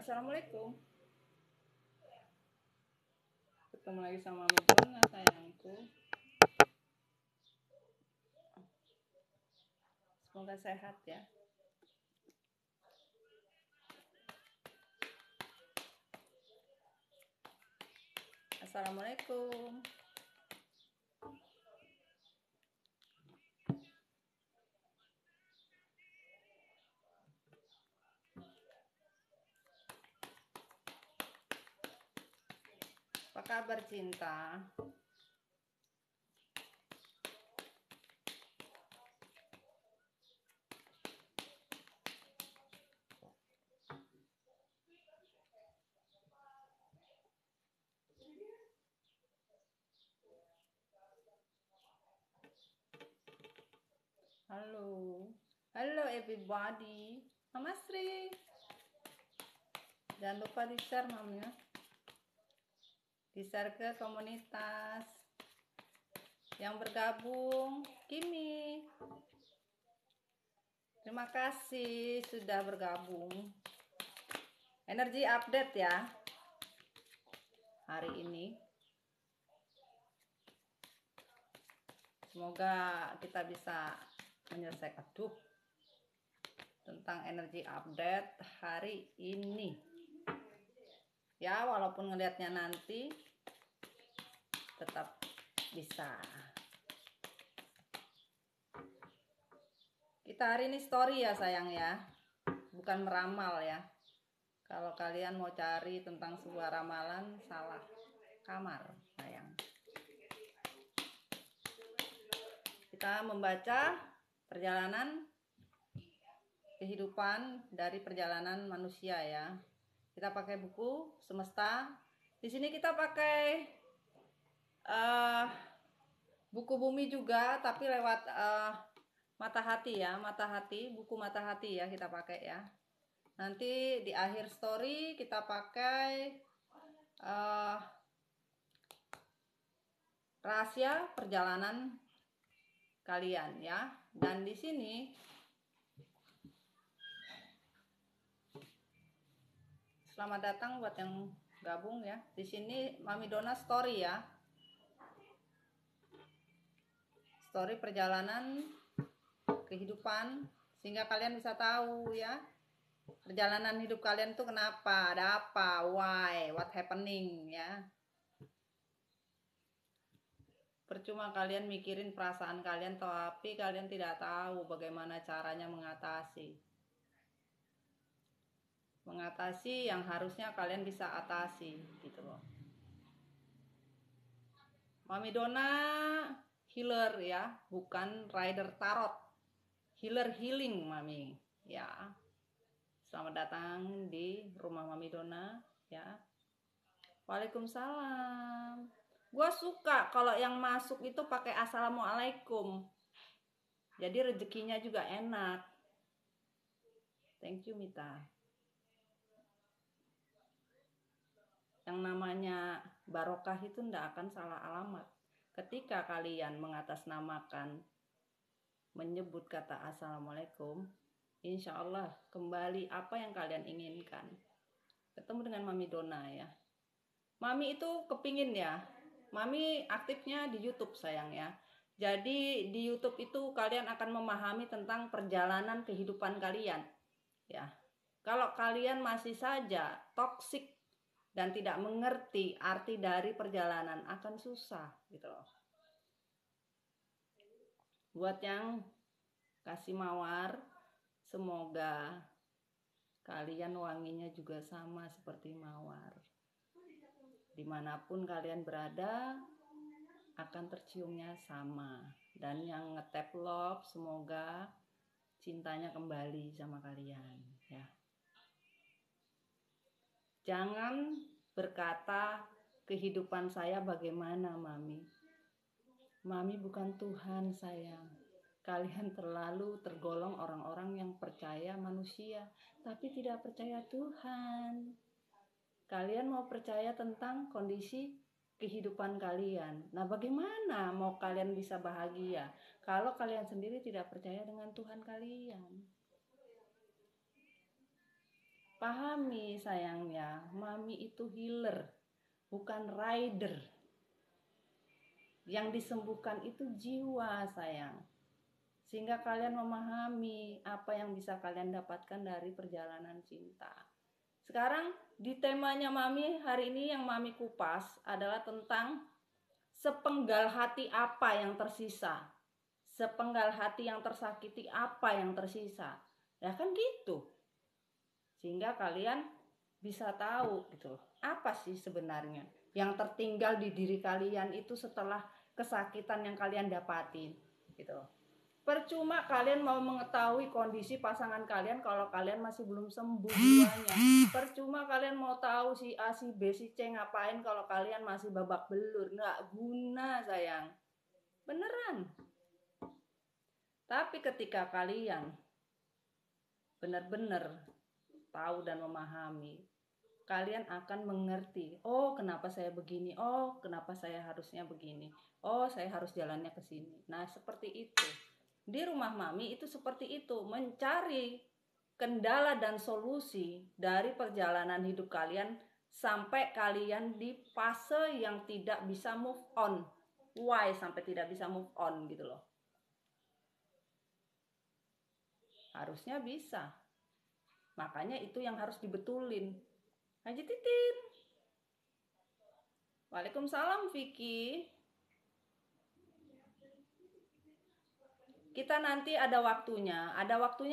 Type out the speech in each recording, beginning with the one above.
Assalamualaikum. Ketemu lagi sama Mami Dona sayangku. Semoga sehat ya. Assalamualaikum. Apa kabar cinta? Halo everybody. Mama Sri. Jangan lupa di-share mamnya. Di-share ke komunitas yang bergabung. Kimi. Terima kasih sudah bergabung. Energi update ya. Hari ini. Semoga kita bisa menyelesaikan tentang energi update hari ini ya, walaupun ngelihatnya nanti tetap bisa. Kita hari ini story ya sayang ya, bukan meramal ya. Kalau kalian mau cari tentang sebuah ramalan, salah kamar sayang. Kita membaca perjalanan kehidupan dari perjalanan manusia ya. Kita pakai buku Semesta. Di sini kita pakai buku bumi juga, tapi lewat mata hati ya, buku mata hati ya kita pakai ya. Nanti di akhir story kita pakai rahasia perjalanan kalian ya. Dan di sini selamat datang buat yang gabung ya. Di sini Mami Dona story ya. Story perjalanan kehidupan sehingga kalian bisa tahu ya. Perjalanan hidup kalian tuh kenapa, ada apa, why, what happening ya. Percuma kalian mikirin perasaan kalian, tapi kalian tidak tahu bagaimana caranya mengatasi yang harusnya kalian bisa atasi gitu loh. Mami Dona healer ya, bukan rider tarot. Healer healing Mami ya. Selamat datang di rumah Mami Dona ya. Waalaikumsalam. Gua suka kalau yang masuk itu pakai assalamualaikum. Jadi rezekinya juga enak. Thank you Mita. Yang namanya barokah itu ndak akan salah alamat. Ketika kalian mengatasnamakan, menyebut kata assalamualaikum, insya Allah kembali apa yang kalian inginkan. Ketemu dengan Mami Dona ya. Mami itu kepingin ya. Mami aktifnya di YouTube sayang ya. Jadi di YouTube itu kalian akan memahami tentang perjalanan kehidupan kalian ya. Kalau kalian masih saja toksik dan tidak mengerti arti dari perjalanan, akan susah gitu loh. Buat yang kasih mawar, semoga kalian wanginya juga sama seperti mawar. Dimanapun kalian berada akan terciumnya sama. Dan yang ngetap love, semoga cintanya kembali sama kalian ya. Jangan berkata kehidupan saya bagaimana Mami. Mami bukan Tuhan sayang. Kalian terlalu tergolong orang-orang yang percaya manusia tapi tidak percaya Tuhan. Kalian mau percaya tentang kondisi kehidupan kalian. Nah, bagaimana mau kalian bisa bahagia kalau kalian sendiri tidak percaya dengan Tuhan kalian? Pahami sayangnya, mami itu healer, bukan rider. Yang disembuhkan itu jiwa sayang. Sehingga kalian memahami apa yang bisa kalian dapatkan dari perjalanan cinta. Sekarang di temanya mami hari ini yang mami kupas adalah tentang sepenggal hati apa yang tersisa. Sepenggal hati yang tersakiti apa yang tersisa. Ya kan gitu. Sehingga kalian bisa tahu gitu, apa sih sebenarnya yang tertinggal di diri kalian itu setelah kesakitan yang kalian dapatin gitu. Percuma kalian mau mengetahui kondisi pasangan kalian kalau kalian masih belum sembuh jiwanya. Percuma kalian mau tahu si A, si B, si C ngapain kalau kalian masih babak belur. Nggak guna sayang. Beneran. Tapi ketika kalian benar-benar tahu dan memahami, kalian akan mengerti, oh kenapa saya begini, oh kenapa saya harusnya begini, oh saya harus jalannya ke sini. Nah seperti itu. Di rumah mami itu seperti itu, mencari kendala dan solusi dari perjalanan hidup kalian sampai kalian di fase yang tidak bisa move on. Why sampai tidak bisa move on gitu loh. Harusnya bisa. Makanya itu yang harus dibetulin. Haji Titin. Waalaikumsalam Vicky. Kita nanti ada waktunya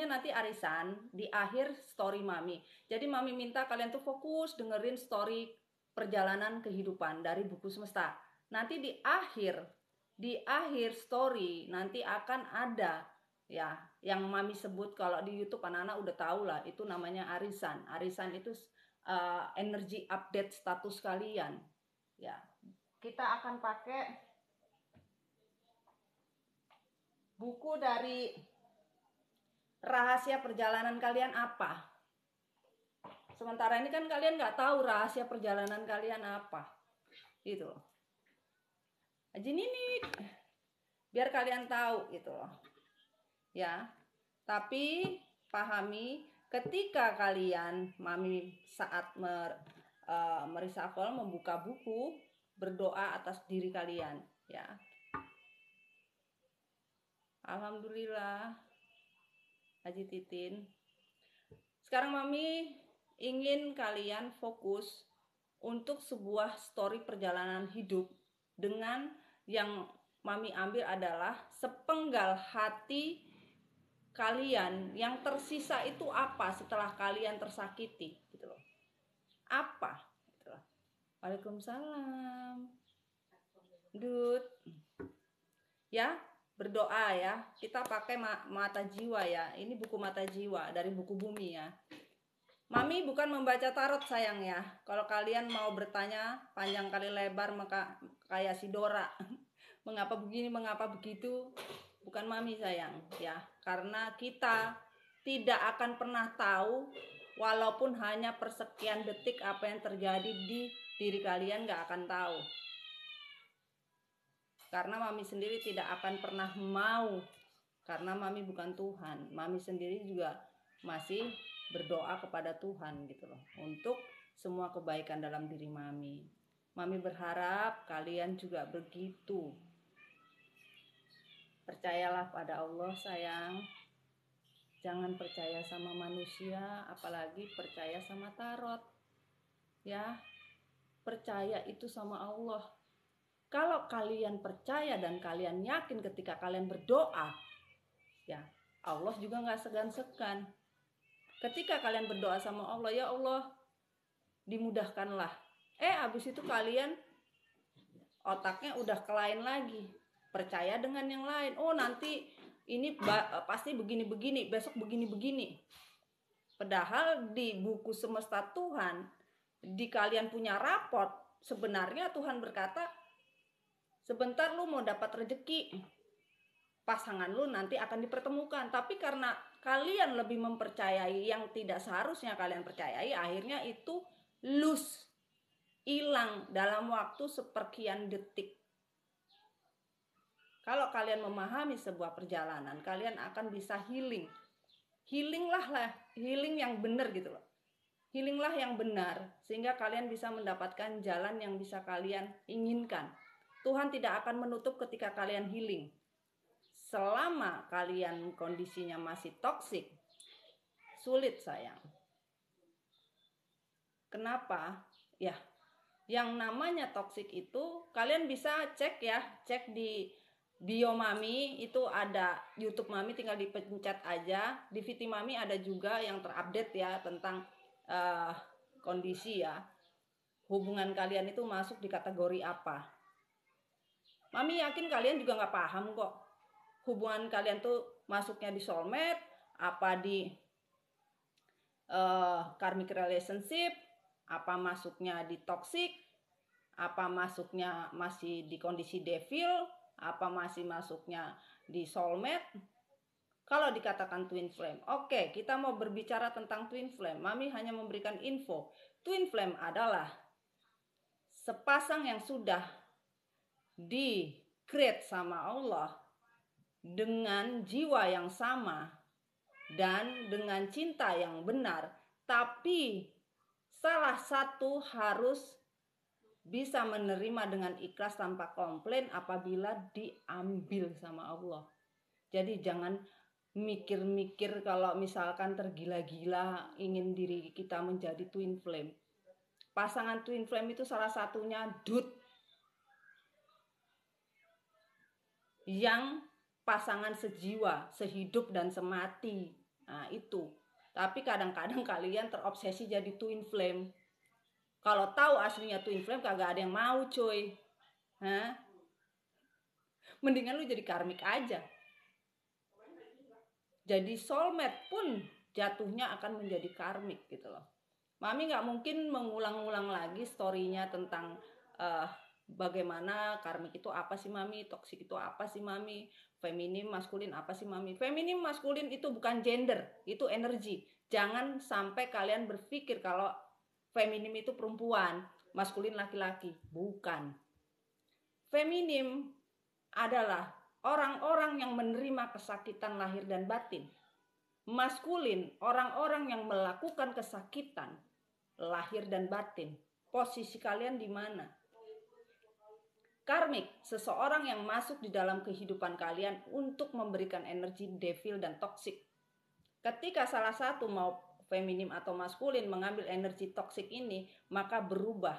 nanti arisan di akhir story mami. Jadi mami minta kalian tuh fokus dengerin story perjalanan kehidupan dari buku semesta. Nanti di akhir story nanti akan ada ya yang mami sebut, kalau di YouTube anak-anak udah tahu lah, itu namanya arisan. Arisan itu energi update status kalian. Ya, kita akan pakai buku dari rahasia perjalanan kalian apa. Sementara ini kan kalian nggak tahu rahasia perjalanan kalian apa. Gitu loh. Haji Ninik. Biar kalian tahu gitu loh. Ya. Tapi pahami ketika kalian mami saat mereshuffle membuka buku, berdoa atas diri kalian ya. Alhamdulillah Haji Titin. Sekarang mami ingin kalian fokus untuk sebuah story perjalanan hidup dengan yang mami ambil adalah sepenggal hati kalian yang tersisa itu apa setelah kalian tersakiti gitu loh. Apa gitu loh. Waalaikumsalam Dut ya, berdoa ya. Kita pakai mata jiwa ya. Ini buku mata jiwa dari buku bumi ya. Mami bukan membaca tarot sayang ya. Kalau kalian mau bertanya panjang kali lebar maka kayak si Dora mengapa begini mengapa begitu, bukan mami sayang ya. Karena kita tidak akan pernah tahu, walaupun hanya persekian detik apa yang terjadi di diri kalian gak akan tahu. Karena mami sendiri tidak akan pernah mau, karena mami bukan Tuhan. Mami sendiri juga masih berdoa kepada Tuhan gitu loh, untuk semua kebaikan dalam diri mami. Mami berharap kalian juga begitu. Percayalah pada Allah sayang. Jangan percaya sama manusia, apalagi percaya sama tarot. Ya, percaya itu sama Allah. Kalau kalian percaya dan kalian yakin ketika kalian berdoa, ya Allah juga gak segan-segan. Ketika kalian berdoa sama Allah, ya Allah dimudahkanlah. Abis itu kalian otaknya udah ke lain lagi, percaya dengan yang lain. Oh nanti ini pasti begini-begini, besok begini-begini. Padahal di buku semesta Tuhan, di kalian punya raport, sebenarnya Tuhan berkata, sebentar lu mau dapat rezeki, pasangan lu nanti akan dipertemukan. Tapi karena kalian lebih mempercayai yang tidak seharusnya kalian percayai, akhirnya itu loose, hilang dalam waktu seperkian detik. Kalau kalian memahami sebuah perjalanan, kalian akan bisa healing. Healing yang benar gitu loh. Healinglah yang benar, sehingga kalian bisa mendapatkan jalan yang bisa kalian inginkan. Tuhan tidak akan menutup ketika kalian healing. Selama kalian kondisinya masih toksik, sulit sayang. Kenapa? Ya, yang namanya toksik itu kalian bisa cek ya, cek di bio Mami, itu ada YouTube Mami, tinggal dipencet aja. Di VT Mami ada juga yang terupdate ya tentang kondisi ya, hubungan kalian itu masuk di kategori apa. Mami yakin kalian juga nggak paham kok, hubungan kalian tuh masuknya di soulmate, apa di karmic relationship, apa masuknya di toxic, apa masuknya masih di kondisi devil, apa masih masuknya di soulmate. Kalau dikatakan twin flame, oke, kita mau berbicara tentang twin flame. Mami hanya memberikan info. Twin flame adalah sepasang yang sudah di-create sama Allah dengan jiwa yang sama dan dengan cinta yang benar, tapi salah satu harus bisa menerima dengan ikhlas tanpa komplain apabila diambil sama Allah. Jadi jangan mikir-mikir kalau misalkan tergila-gila ingin diri kita menjadi twin flame. Pasangan twin flame itu salah satunya dud, yang pasangan sejiwa, sehidup dan semati. Nah itu. Tapi kadang-kadang kalian terobsesi jadi twin flame. Kalau tahu aslinya twin flame kagak ada yang mau coy. Hah? Mendingan lu jadi karmik aja. Jadi soulmate pun jatuhnya akan menjadi karmik gitu loh. Mami gak mungkin mengulang-ulang lagi story-nya tentang bagaimana karmik itu apa sih Mami, toksik itu apa sih Mami, feminim, maskulin apa sih Mami. Feminim, maskulin itu bukan gender, itu energi. Jangan sampai kalian berpikir kalau feminim itu perempuan, maskulin laki-laki. Bukan. Feminim adalah orang-orang yang menerima kesakitan lahir dan batin. Maskulin, orang-orang yang melakukan kesakitan lahir dan batin. Posisi kalian di mana? Karmik, seseorang yang masuk di dalam kehidupan kalian untuk memberikan energi devil dan toksik. Ketika salah satu mau feminim atau maskulin mengambil energi toksik ini, maka berubah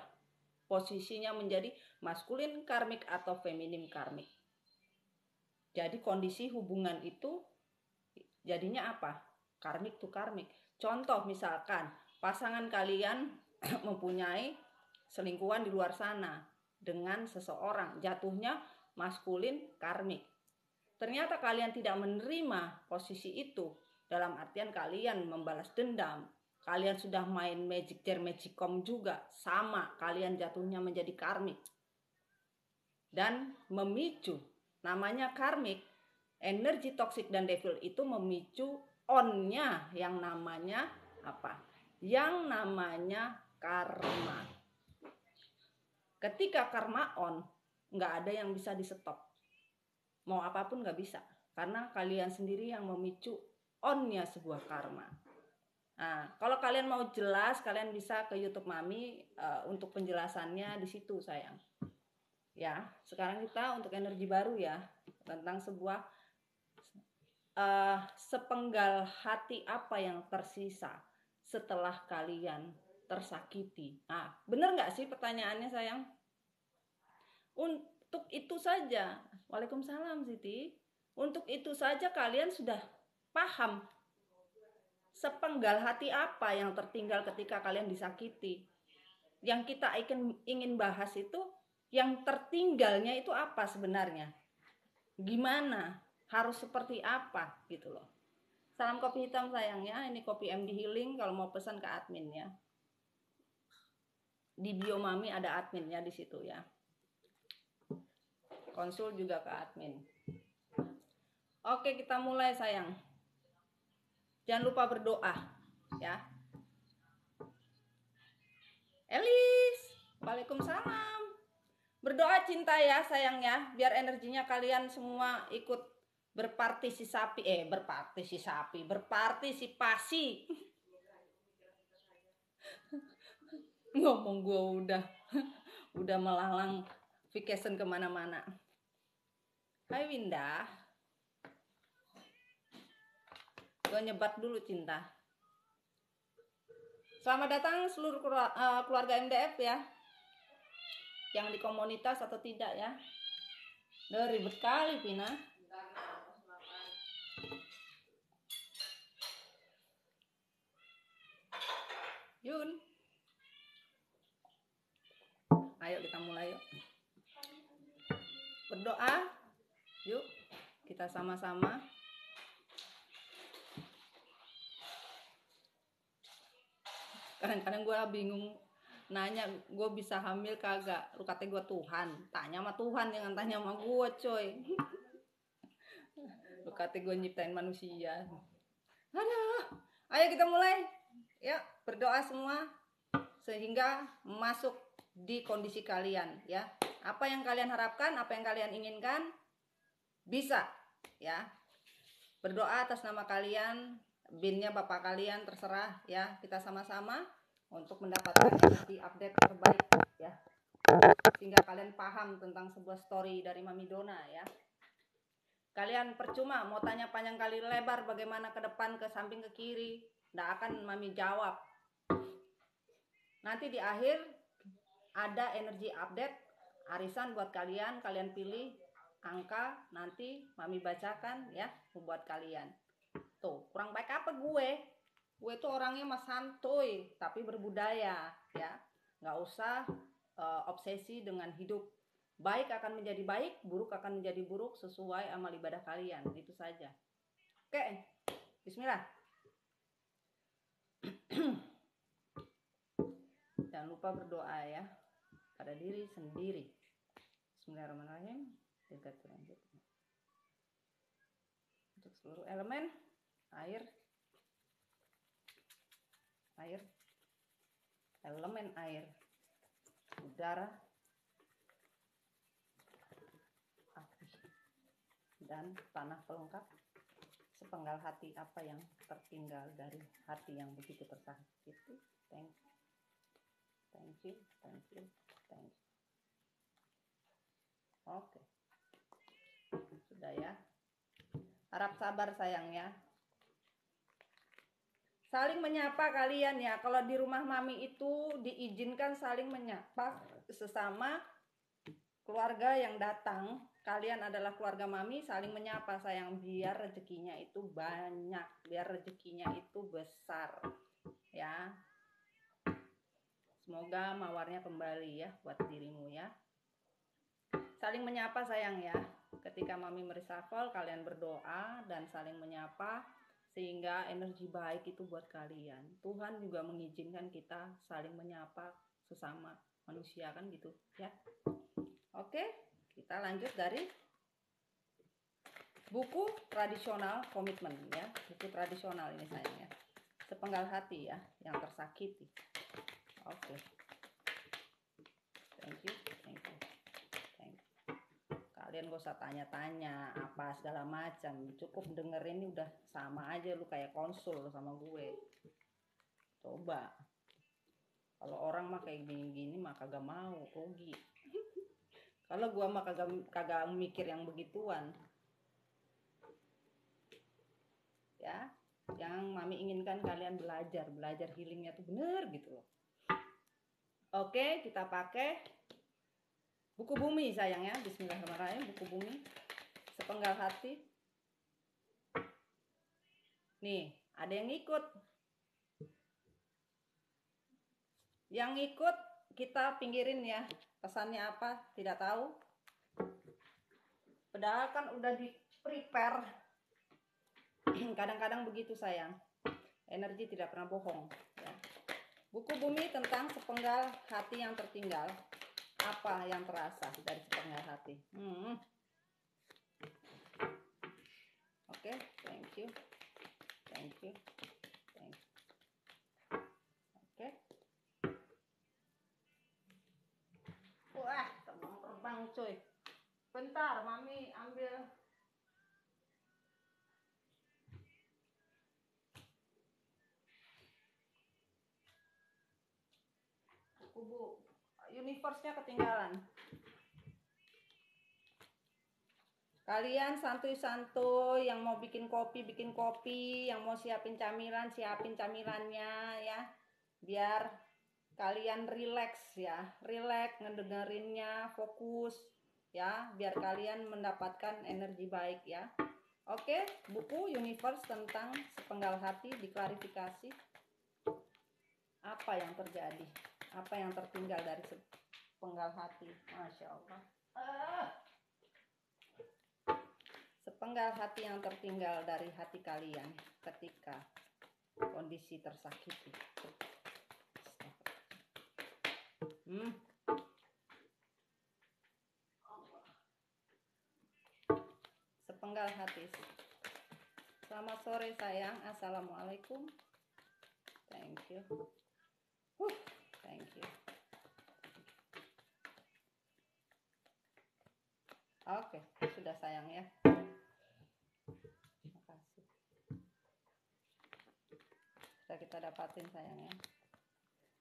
posisinya menjadi maskulin karmik atau feminim karmik. Jadi kondisi hubungan itu jadinya apa? Karmik to karmik. Contoh misalkan pasangan kalian mempunyai selingkuhan di luar sana dengan seseorang, jatuhnya maskulin karmik. Ternyata kalian tidak menerima posisi itu, dalam artian kalian membalas dendam, kalian sudah main magic jar magicom juga, sama, kalian jatuhnya menjadi karmik dan memicu. Namanya karmik, energi toksik dan devil itu memicu on-nya yang namanya apa? Yang namanya karma. Ketika karma on, nggak ada yang bisa di stop. Mau apapun nggak bisa, karena kalian sendiri yang memicu on-nya sebuah karma. Nah, kalau kalian mau jelas, kalian bisa ke YouTube Mami untuk penjelasannya di situ sayang. Ya, sekarang kita untuk energi baru ya, tentang sebuah sepenggal hati apa yang tersisa setelah kalian tersakiti. Nah, bener nggak sih pertanyaannya sayang? Untuk itu saja, waalaikumsalam Siti. Untuk itu saja kalian sudah paham sepenggal hati apa yang tertinggal ketika kalian disakiti. Yang kita ingin bahas itu, yang tertinggalnya itu apa sebenarnya? Gimana? Harus seperti apa gitu loh. Salam kopi hitam sayangnya. Ini kopi MD Healing, kalau mau pesan ke admin ya. Di bio Mami ada adminnya di situ ya. Konsul juga ke admin. Oke, kita mulai sayang. Jangan lupa berdoa ya. Elis, waalaikumsalam. Berdoa cinta ya sayang ya, biar energinya kalian semua ikut berpartisipasi. Ngomong gue udah melalang vacation kemana-mana. Hai Winda, gue nyebat dulu cinta. Selamat datang seluruh keluarga MDF ya, yang di komunitas atau tidak ya. Udah ribet kali Pina. Yun, ayo kita mulai yuk. Berdoa, yuk kita sama-sama. Kadang-kadang gue bingung nanya, gue bisa hamil kagak? Lu katanya gue Tuhan, tanya sama Tuhan, jangan tanya sama gue coy. Lu katanya gue nyiptain manusia. Aduh, ayo kita mulai. Ya, berdoa semua sehingga masuk di kondisi kalian ya. Apa yang kalian harapkan, apa yang kalian inginkan bisa ya. Berdoa atas nama kalian, binnya bapak kalian, terserah ya. Kita sama-sama untuk mendapatkan energi update terbaik ya, sehingga kalian paham tentang sebuah story dari Mami Dona ya. Kalian percuma mau tanya panjang kali lebar bagaimana ke depan, ke samping, ke kiri, nggak akan Mami jawab. Nanti di akhir ada energi update arisan buat kalian. Kalian pilih angka, nanti Mami bacakan ya buat kalian. Tuh, kurang baik apa gue? Gue tuh orangnya mas santuy tapi berbudaya ya. Nggak usah obsesi dengan hidup. Baik akan menjadi baik, buruk akan menjadi buruk sesuai amal ibadah kalian. Itu saja. Oke, bismillah. Jangan lupa berdoa ya pada diri sendiri. Bismillahirrahmanirrahim. Untuk seluruh elemen, air, elemen air, udara, api, dan tanah pelengkap sepenggal hati apa yang tertinggal dari hati yang begitu tersakiti. Thank you. Oke, sudah ya. Harap sabar sayang ya. Saling menyapa kalian ya. Kalau di rumah Mami itu diizinkan saling menyapa sesama keluarga yang datang. Kalian adalah keluarga Mami, saling menyapa sayang, biar rezekinya itu banyak, biar rezekinya itu besar ya. Semoga mawarnya kembali ya buat dirimu ya. Saling menyapa sayang ya. Ketika Mami mereshuffle, kalian berdoa dan saling menyapa sehingga energi baik itu buat kalian. Tuhan juga mengizinkan kita saling menyapa sesama manusia kan gitu ya. Oke, kita lanjut dari buku tradisional komitmen ya. Buku tradisional ini sayang ya. Sepenggal hati ya yang tersakiti. Oke. Thank you. Kalian gak usah tanya-tanya apa segala macam, cukup dengerin ini udah sama aja, lu kayak konsul sama gue. Coba kalau orang mah kayak gini-gini mah kagak mau, rugi. Kalau gue mah kagak mikir yang begituan ya. Yang Mami inginkan kalian belajar healingnya tuh bener gitu loh. Oke, kita pakai buku bumi sayang ya. Bismillahirrahmanirrahim. Buku bumi sepenggal hati. Nih, ada yang ikut. Yang ikut kita pinggirin ya. Pesannya apa? Tidak tahu. Padahal kan udah di prepare. Kadang-kadang begitu sayang. Energi tidak pernah bohong ya. Buku bumi tentang sepenggal hati yang tertinggal. Apa yang terasa dari sepenggal hati? Oke, thank you. Oke. Wah, terbang cuy. Bentar, Mami ambil. kubu universe-nya ketinggalan. Kalian santuy-santuy, yang mau bikin kopi, yang mau siapin camilannya ya. Biar kalian rileks ya, rileks ngedengerinnya, fokus ya, biar kalian mendapatkan energi baik ya. Oke, buku Universe tentang sepenggal hati diklarifikasi. Apa yang terjadi? Apa yang tertinggal dari sepenggal hati? Masya Allah. Sepenggal hati yang tertinggal dari hati kalian ketika kondisi tersakiti. Sepenggal hati. Selamat sore sayang. Assalamualaikum. Thank you. Thank you. Oke, sudah sayang ya. Terima kasih. Sudah kita dapatin sayangnya.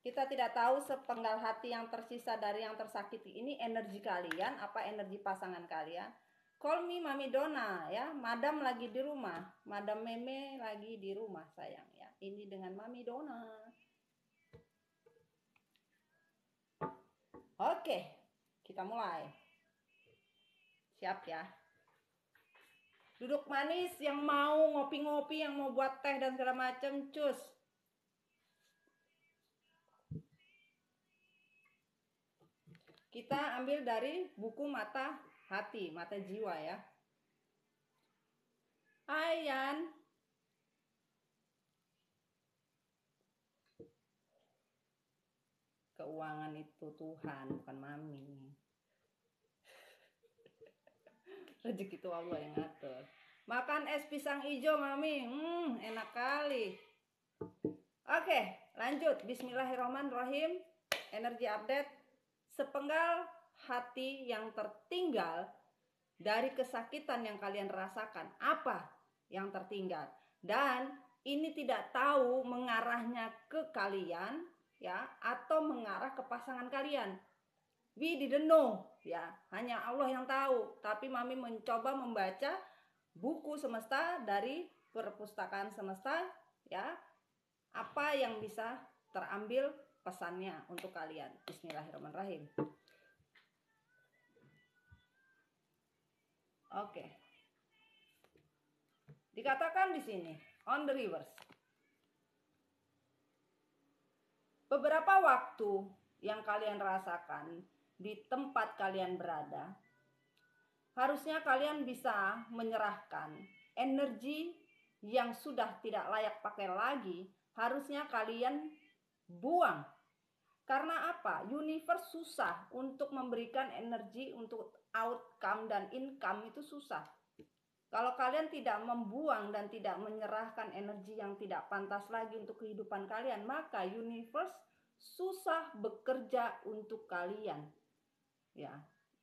Kita tidak tahu sepenggal hati yang tersisa dari yang tersakiti ini energi kalian apa energi pasangan kalian. Call me Mami Dona ya. Madam lagi di rumah. Madam Meme lagi di rumah sayang ya. Ini dengan Mami Dona. Oke, kita mulai. Siap ya. Duduk manis yang mau ngopi-ngopi, yang mau buat teh dan segala macam, cus. Kita ambil dari buku Mata Hati, Mata Jiwa ya. Hai Yan. Keuangan itu Tuhan, bukan Mami. Rezeki itu Allah yang ngatur. Makan es pisang hijau Mami, enak kali. Oke, lanjut. Bismillahirrahmanirrahim. Energi update. Sepenggal hati yang tertinggal dari kesakitan yang kalian rasakan. Apa yang tertinggal? Dan ini tidak tahu mengarahnya ke kalian ya atau mengarah ke pasangan kalian. We didn't know ya, hanya Allah yang tahu. Tapi Mami mencoba membaca buku semesta dari perpustakaan semesta ya. Apa yang bisa terambil pesannya untuk kalian. Bismillahirrahmanirrahim. Oke. Dikatakan di sini on the reverse. Beberapa waktu yang kalian rasakan di tempat kalian berada, harusnya kalian bisa menyerahkan energi yang sudah tidak layak pakai lagi, harusnya kalian buang. Karena apa? Universe susah untuk memberikan energi untuk outcome dan income itu susah. Kalau kalian tidak membuang dan tidak menyerahkan energi yang tidak pantas lagi untuk kehidupan kalian, maka universe susah bekerja untuk kalian. Ya.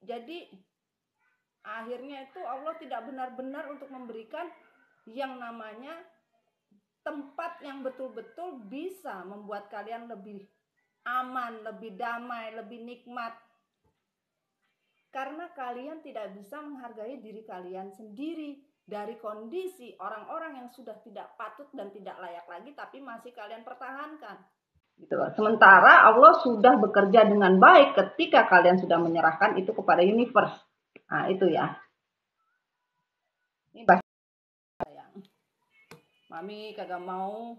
Jadi akhirnya itu Allah tidak benar-benar untuk memberikan yang namanya tempat yang betul-betul bisa membuat kalian lebih aman, lebih damai, lebih nikmat. Karena kalian tidak bisa menghargai diri kalian sendiri dari kondisi orang-orang yang sudah tidak patut dan tidak layak lagi, tapi masih kalian pertahankan. Gitu loh. Sementara Allah sudah bekerja dengan baik ketika kalian sudah menyerahkan itu kepada universe. Nah itu ya. Ini bahasa sayang. Mami kagak mau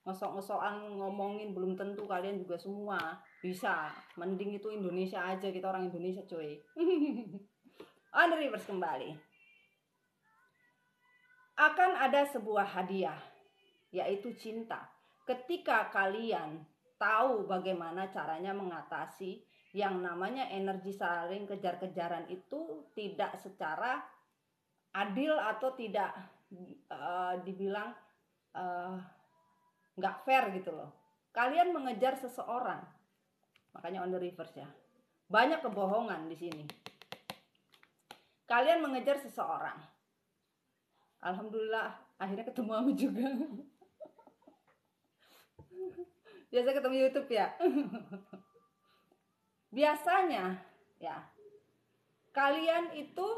ngosok-ngosokan ngomongin, belum tentu kalian juga semua bisa. Mending itu Indonesia aja, kita orang Indonesia coy. On the reverse kembali. Akan ada sebuah hadiah, yaitu cinta. Ketika kalian tahu bagaimana caranya mengatasi yang namanya energi saling kejar-kejaran itu tidak secara adil atau tidak dibilang nggak fair gitu loh. Kalian mengejar seseorang, makanya on the reverse ya. Banyak kebohongan di sini. Kalian mengejar seseorang. Alhamdulillah akhirnya ketemu aku juga. Biasa ketemu YouTube ya. biasanya ya kalian itu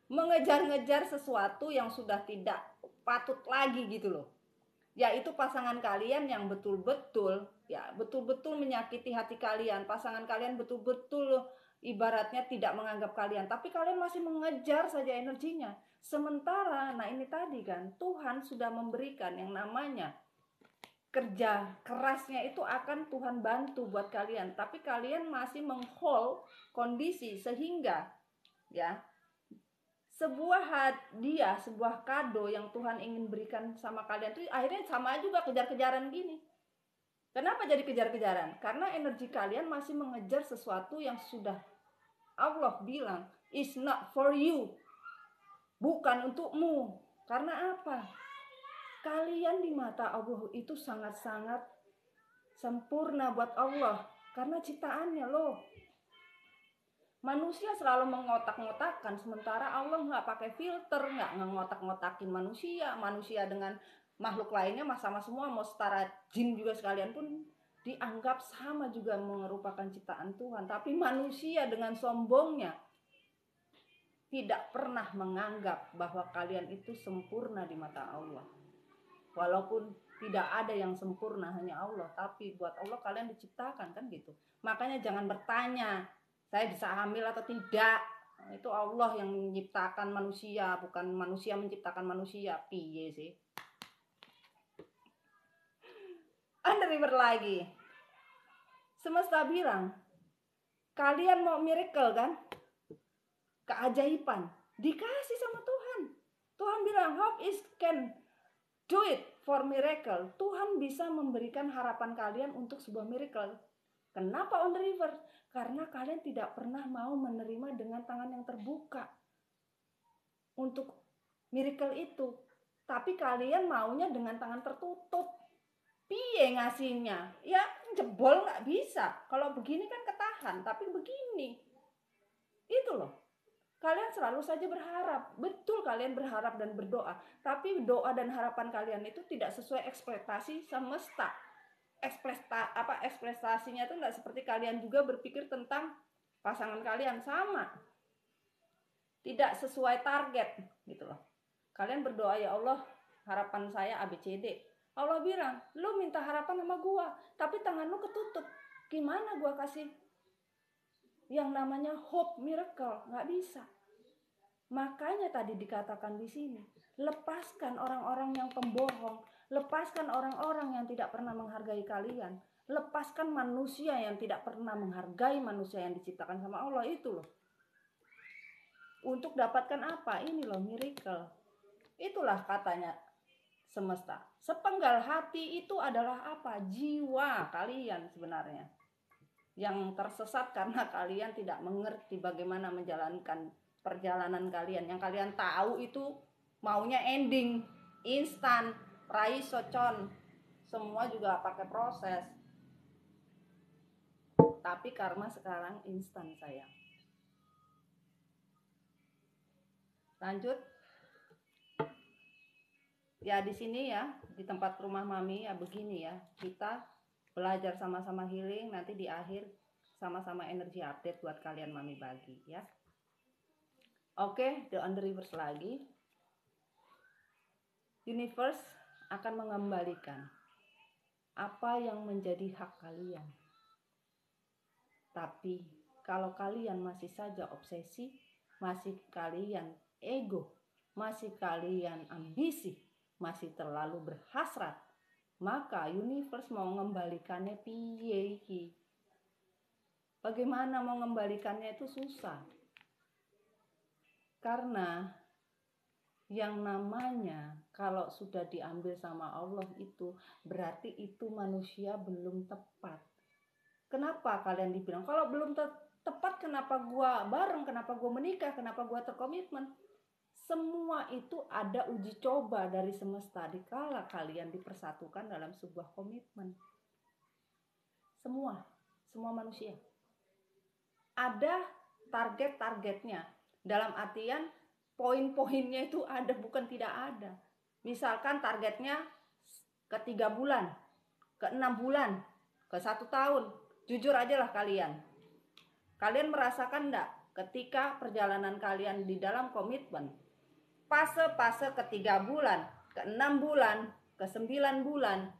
mengejar-ngejar sesuatu yang sudah tidak patut lagi gitu loh. Yaitu pasangan kalian yang betul-betul menyakiti hati kalian. Pasangan kalian betul-betul ibaratnya tidak menganggap kalian, tapi kalian masih mengejar saja energinya. Sementara, nah ini tadi kan, Tuhan sudah memberikan yang namanya kerja kerasnya itu akan Tuhan bantu buat kalian, tapi kalian masih menghold kondisi sehingga ya sebuah hadiah, sebuah kado yang Tuhan ingin berikan sama kalian itu akhirnya sama juga kejar-kejaran gini. Kenapa jadi kejar-kejaran? Karena energi kalian masih mengejar sesuatu yang sudah Allah bilang is not for you, bukan untukmu. Karena apa? Kalian di mata Allah itu sangat-sangat sempurna buat Allah, karena ciptaannya loh. Manusia selalu mengotak-ngotakkan, sementara Allah nggak pakai filter, nggak ngotak-ngotakin manusia. Manusia dengan makhluk lainnya sama semua, mau setara jin juga sekalian pun dianggap sama juga merupakan ciptaan Tuhan. Tapi manusia dengan sombongnya tidak pernah menganggap bahwa kalian itu sempurna di mata Allah. Walaupun tidak ada yang sempurna, hanya Allah, tapi buat Allah kalian diciptakan kan gitu. Makanya jangan bertanya saya bisa hamil atau tidak. Itu Allah yang menciptakan manusia, bukan manusia menciptakan manusia. Piye sih? Underriver lagi. Semesta bilang, kalian mau miracle kan? Keajaiban. Dikasih sama Tuhan. Tuhan bilang, hope is can do it for miracle. Tuhan bisa memberikan harapan kalian untuk sebuah miracle. Kenapa on the river? Karena kalian tidak pernah mau menerima dengan tangan yang terbuka untuk miracle itu. Tapi kalian maunya dengan tangan tertutup. Piye ngasihnya? Ya jebol nggak bisa. Kalau begini kan ketahan, tapi begini. Itu loh. Kalian selalu saja berharap. Betul kalian berharap dan berdoa. Tapi doa dan harapan kalian itu tidak sesuai ekspektasi semesta. Ekspektasinya itu nggak seperti kalian juga berpikir tentang pasangan kalian, sama. Tidak sesuai target gitu loh. Kalian berdoa, ya Allah, harapan saya ABCD. Allah bilang, lu minta harapan sama gua, tapi tangan lu ketutup. Gimana gua kasih yang namanya hope miracle? Nggak bisa. Makanya tadi dikatakan di sini, lepaskan orang-orang yang pembohong, lepaskan orang-orang yang tidak pernah menghargai kalian, lepaskan manusia yang tidak pernah menghargai manusia yang diciptakan sama Allah itu loh. Untuk dapatkan apa? Ini loh miracle. Itulah katanya semesta. Sepenggal hati itu adalah apa? Jiwa kalian sebenarnya. Yang tersesat karena kalian tidak mengerti bagaimana menjalankan perjalanan kalian. Yang kalian tahu itu maunya ending, instan, rai socon. Semua juga pakai proses. Tapi karma sekarang instan sayang. Lanjut. Ya di sini ya, di tempat rumah mami ya begini ya. Kita belajar sama-sama healing, nanti di akhir sama-sama energi update buat kalian mami bagi ya. Oke, the on the reverse lagi. Universe akan mengembalikan apa yang menjadi hak kalian. Tapi kalau kalian masih saja obsesi, masih kalian ego, masih kalian ambisi, masih terlalu berhasrat, maka universe mau mengembalikannya piye iki? Bagaimana mau mengembalikannya itu susah. Karena yang namanya kalau sudah diambil sama Allah itu berarti itu manusia belum tepat. Kenapa kalian dibilang kalau belum tepat kenapa gua bareng, kenapa gua menikah, kenapa gua terkomitmen? Semua itu ada uji coba dari semesta dikala kalian dipersatukan dalam sebuah komitmen. Semua manusia. Ada target-targetnya. Dalam artian poin-poinnya itu ada, bukan tidak ada. Misalkan targetnya ke 3 bulan, ke 6 bulan, ke 1 tahun. Jujur aja lah kalian. Kalian merasakan enggak ketika perjalanan kalian di dalam komitmen, fase-fase ke 3 bulan, ke 6 bulan, ke 9 bulan,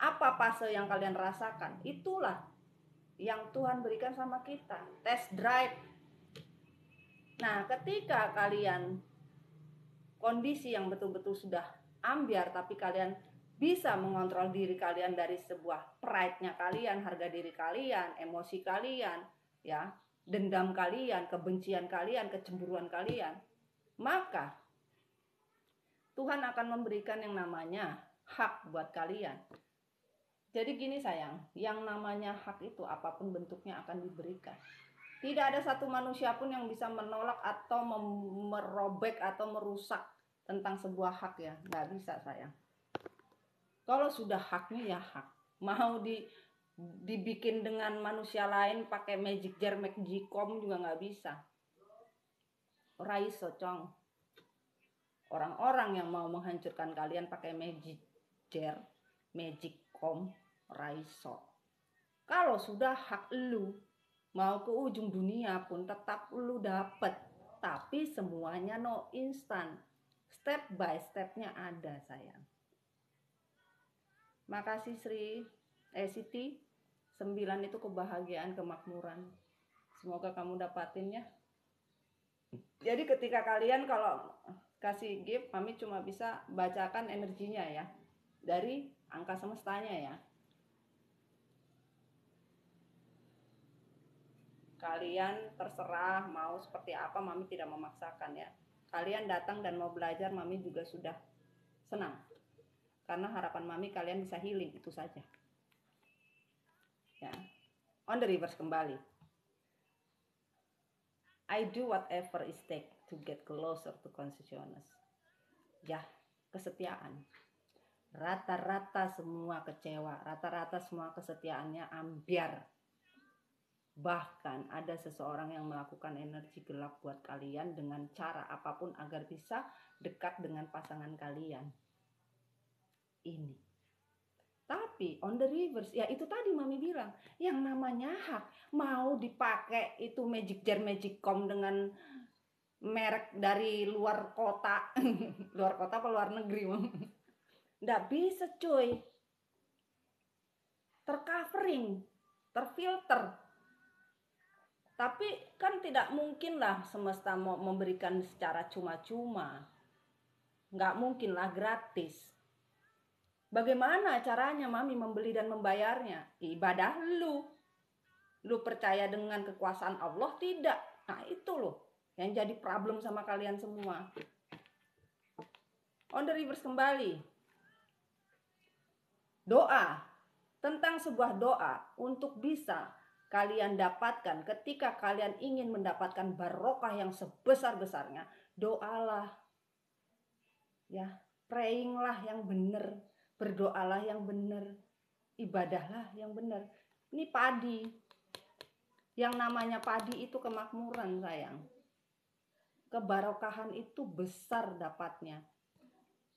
apa fase yang kalian rasakan? Itulah yang Tuhan berikan sama kita, test drive. Nah, ketika kalian kondisi yang betul-betul sudah ambyar, tapi kalian bisa mengontrol diri kalian dari sebuah pride-nya kalian, harga diri kalian, emosi kalian, ya, dendam kalian, kebencian kalian, kecemburuan kalian, maka Tuhan akan memberikan yang namanya hak buat kalian. Jadi gini sayang, yang namanya hak itu apapun bentuknya akan diberikan. Tidak ada satu manusia pun yang bisa menolak atau merobek atau merusak tentang sebuah hak ya. Nggak bisa sayang. Kalau sudah haknya ya hak. Mau dibikin dengan manusia lain pakai magic jar, magic comb juga nggak bisa. Raiso cong. Orang-orang yang mau menghancurkan kalian pakai magic jar, magic comb, raiso. Kalau sudah hak lu, mau ke ujung dunia pun tetap lu dapet. Tapi semuanya no instan. Step by stepnya ada sayang. Makasih Siti. 9 itu kebahagiaan, kemakmuran. Semoga kamu dapatin ya. Jadi ketika kalian kalau kasih gift, Mami cuma bisa bacakan energinya ya. Dari angka semestanya ya. Kalian terserah mau seperti apa, Mami tidak memaksakan ya. Kalian datang dan mau belajar, Mami juga sudah senang. Karena harapan Mami kalian bisa healing, itu saja. Ya. On the reverse kembali. I do whatever it takes to get closer to consciousness. Ya, kesetiaan. Rata-rata semua kecewa, rata-rata semua kesetiaannya ambyar. Bahkan ada seseorang yang melakukan energi gelap buat kalian dengan cara apapun agar bisa dekat dengan pasangan kalian. Ini. Tapi on the reverse, ya itu tadi Mami bilang, yang namanya hak, mau dipakai itu magic jar, magic comb dengan merek dari luar kota, luar kota apa luar negeri, Mam? Nggak bisa cuy. Tercovering, terfilter. Tapi kan tidak mungkin lah semesta mau memberikan secara cuma-cuma. Nggak mungkin lah gratis. Bagaimana caranya Mami membeli dan membayarnya? Ibadah lu. Lu percaya dengan kekuasaan Allah? Tidak. Nah itu loh yang jadi problem sama kalian semua. On the reverse kembali. Doa. Tentang sebuah doa untuk bisa kalian dapatkan ketika kalian ingin mendapatkan barokah yang sebesar-besarnya. Doalah. Ya, prayinglah yang benar. Berdoalah yang benar, ibadahlah yang benar. Ini padi. Yang namanya padi itu kemakmuran sayang. Kebarokahan itu besar dapatnya.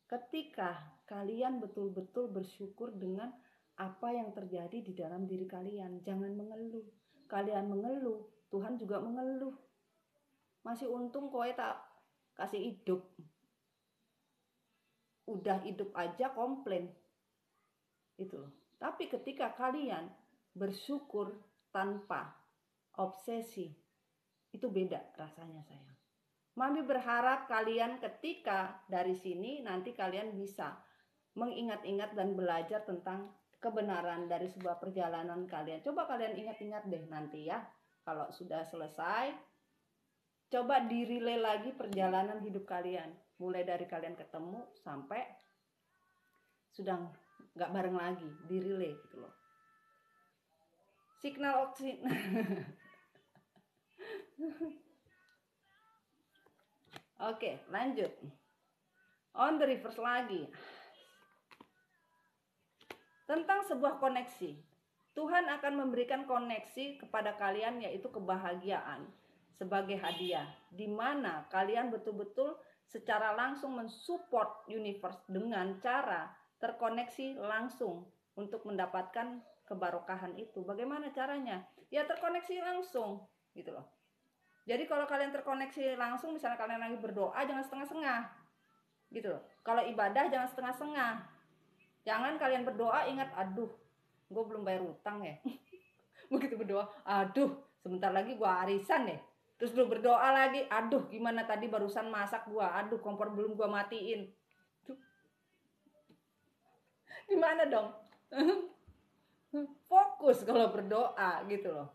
Ketika kalian betul-betul bersyukur dengan apa yang terjadi di dalam diri kalian. Jangan mengeluh. Kalian mengeluh, Tuhan juga mengeluh. Masih untung kowe tak kasih hidup. Udah hidup aja komplain. Itu loh. Tapi ketika kalian bersyukur tanpa obsesi, itu beda rasanya sayang. Mami berharap kalian ketika dari sini nanti kalian bisa mengingat-ingat dan belajar tentang kebenaran dari sebuah perjalanan kalian. Coba kalian ingat-ingat deh nanti ya. Kalau sudah selesai, coba di-relay lagi perjalanan hidup kalian. Mulai dari kalian ketemu sampai sudah nggak bareng lagi, di-relay gitu loh. Signal oksigen. Oke, lanjut. On the reverse lagi. Tentang sebuah koneksi. Tuhan akan memberikan koneksi kepada kalian yaitu kebahagiaan sebagai hadiah. Di mana kalian betul-betul secara langsung mensupport universe dengan cara terkoneksi langsung untuk mendapatkan kebarokahan itu. Bagaimana caranya? Ya terkoneksi langsung gitu loh. Jadi kalau kalian terkoneksi langsung, misalnya kalian lagi berdoa, jangan setengah-setengah gitu loh. Kalau ibadah jangan setengah-setengah. Jangan kalian berdoa ingat, aduh gue belum bayar utang ya. Begitu berdoa, aduh sebentar lagi gue arisan ya. Terus lu berdoa lagi, aduh gimana tadi barusan masak gue, aduh kompor belum gue matiin. Gimana dong? Fokus kalau berdoa gitu loh.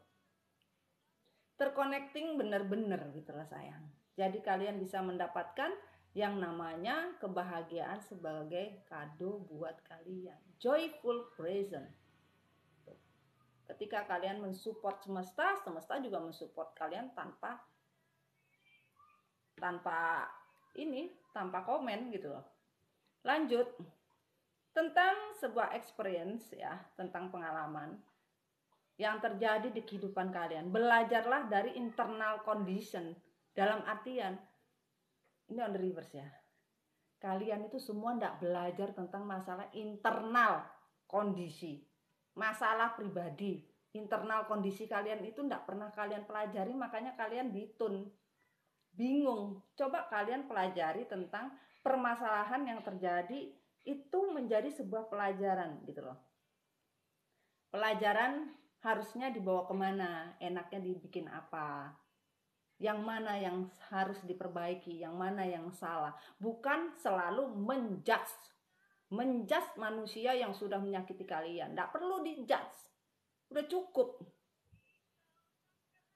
Terconnecting bener-bener gitu loh sayang. Jadi kalian bisa mendapatkan yang namanya kebahagiaan sebagai kado buat kalian. Joyful present. Ketika kalian mensupport semesta, semesta juga mensupport kalian tanpa komen gitu loh. Lanjut. Tentang sebuah experience ya, tentang pengalaman yang terjadi di kehidupan kalian. Belajarlah dari internal condition. Dalam artian, ini on the reverse ya. Kalian itu semua tidak belajar tentang masalah internal kondisi. Masalah pribadi. Internal kondisi kalian itu tidak pernah kalian pelajari, makanya kalian ditun. Bingung. Coba kalian pelajari tentang permasalahan yang terjadi, itu menjadi sebuah pelajaran gitu loh. Pelajaran harusnya dibawa kemana, enaknya dibikin apa, yang mana yang harus diperbaiki, yang mana yang salah. Bukan selalu menjudge manusia yang sudah menyakiti kalian. Nggak perlu dijudge, udah cukup.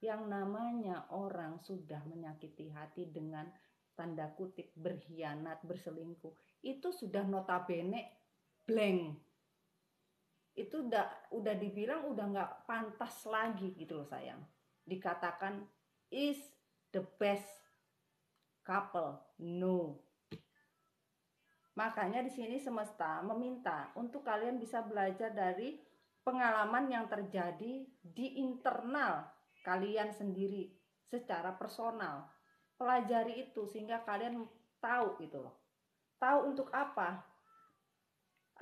Yang namanya orang sudah menyakiti hati dengan tanda kutip berkhianat, berselingkuh, itu sudah notabene blank. Itu udah dibilang udah nggak pantas lagi gitu loh sayang. Dikatakan is the best couple. No. Makanya di sini semesta meminta untuk kalian bisa belajar dari pengalaman yang terjadi di internal kalian sendiri secara personal. Pelajari itu sehingga kalian tahu gitu loh. Tahu untuk apa?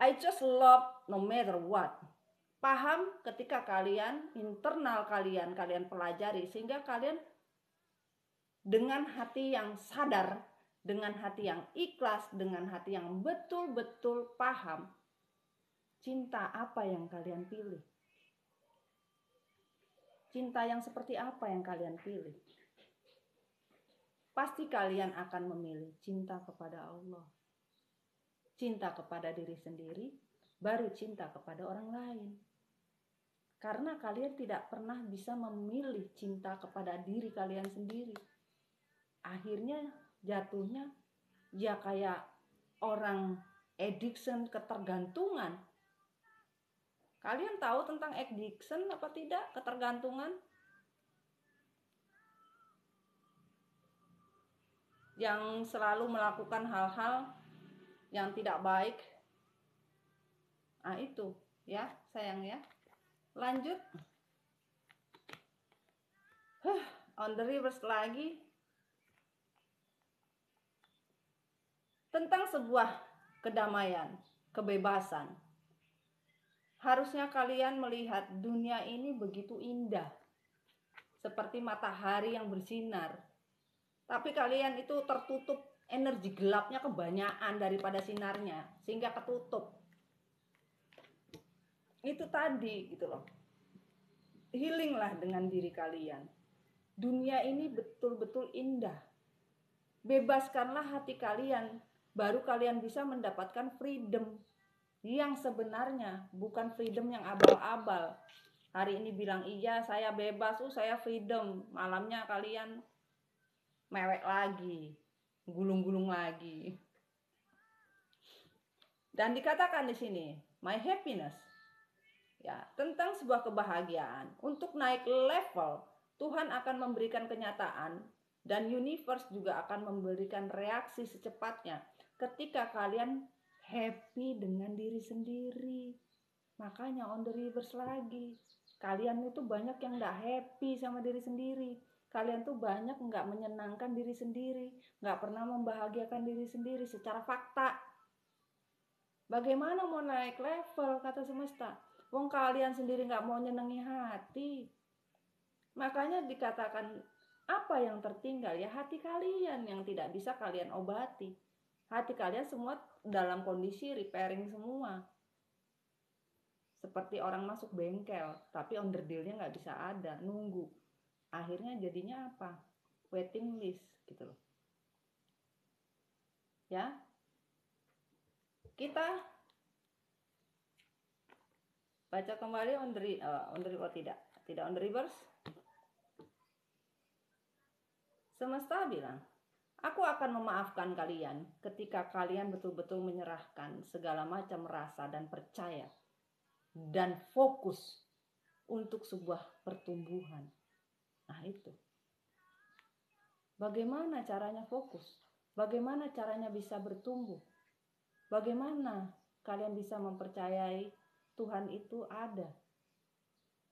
I just love no matter what. Paham ketika kalian, internal kalian pelajari sehingga kalian dengan hati yang sadar, dengan hati yang ikhlas, dengan hati yang betul-betul paham cinta apa yang kalian pilih. Cinta yang seperti apa yang kalian pilih? Pasti kalian akan memilih cinta kepada Allah, cinta kepada diri sendiri, baru cinta kepada orang lain. Karena kalian tidak pernah bisa memilih cinta kepada diri kalian sendiri. Akhirnya jatuhnya ya kayak orang addiction, ketergantungan. Kalian tahu tentang addiction apa tidak? Ketergantungan. Yang selalu melakukan hal-hal yang tidak baik. Nah itu ya sayang ya. Lanjut. On the reverse lagi. Tentang sebuah kedamaian, kebebasan. Harusnya kalian melihat dunia ini begitu indah. Seperti matahari yang bersinar. Tapi kalian itu tertutup, energi gelapnya kebanyakan daripada sinarnya. Sehingga ketutup. Itu tadi gitu loh. Healinglah dengan diri kalian. Dunia ini betul-betul indah. Bebaskanlah hati kalian. Baru kalian bisa mendapatkan freedom yang sebenarnya, bukan freedom yang abal-abal. Hari ini bilang iya saya bebas, saya freedom. Malamnya kalian mewek lagi, gulung-gulung lagi. Dan dikatakan di sini, my happiness. Ya, tentang sebuah kebahagiaan. Untuk naik level, Tuhan akan memberikan kenyataan dan universe juga akan memberikan reaksi secepatnya ketika kalian happy dengan diri sendiri. Makanya on the reverse lagi. Kalian itu banyak yang gak happy sama diri sendiri. Kalian tuh banyak gak menyenangkan diri sendiri. Gak pernah membahagiakan diri sendiri secara fakta. Bagaimana mau naik level kata semesta? Wong kalian sendiri nggak mau nyenengi hati. Makanya dikatakan apa yang tertinggal? Ya hati kalian yang tidak bisa kalian obati. Hati kalian semua dalam kondisi repairing semua. Seperti orang masuk bengkel, tapi onderdilnya nggak bisa ada, nunggu. Akhirnya jadinya apa? Waiting list gitu loh. Ya, kita baca kembali on the reverse. Semesta bilang, aku akan memaafkan kalian ketika kalian betul-betul menyerahkan segala macam rasa dan percaya dan fokus untuk sebuah pertumbuhan. Nah itu. Bagaimana caranya fokus? Bagaimana caranya bisa bertumbuh? Bagaimana kalian bisa mempercayai Tuhan itu ada?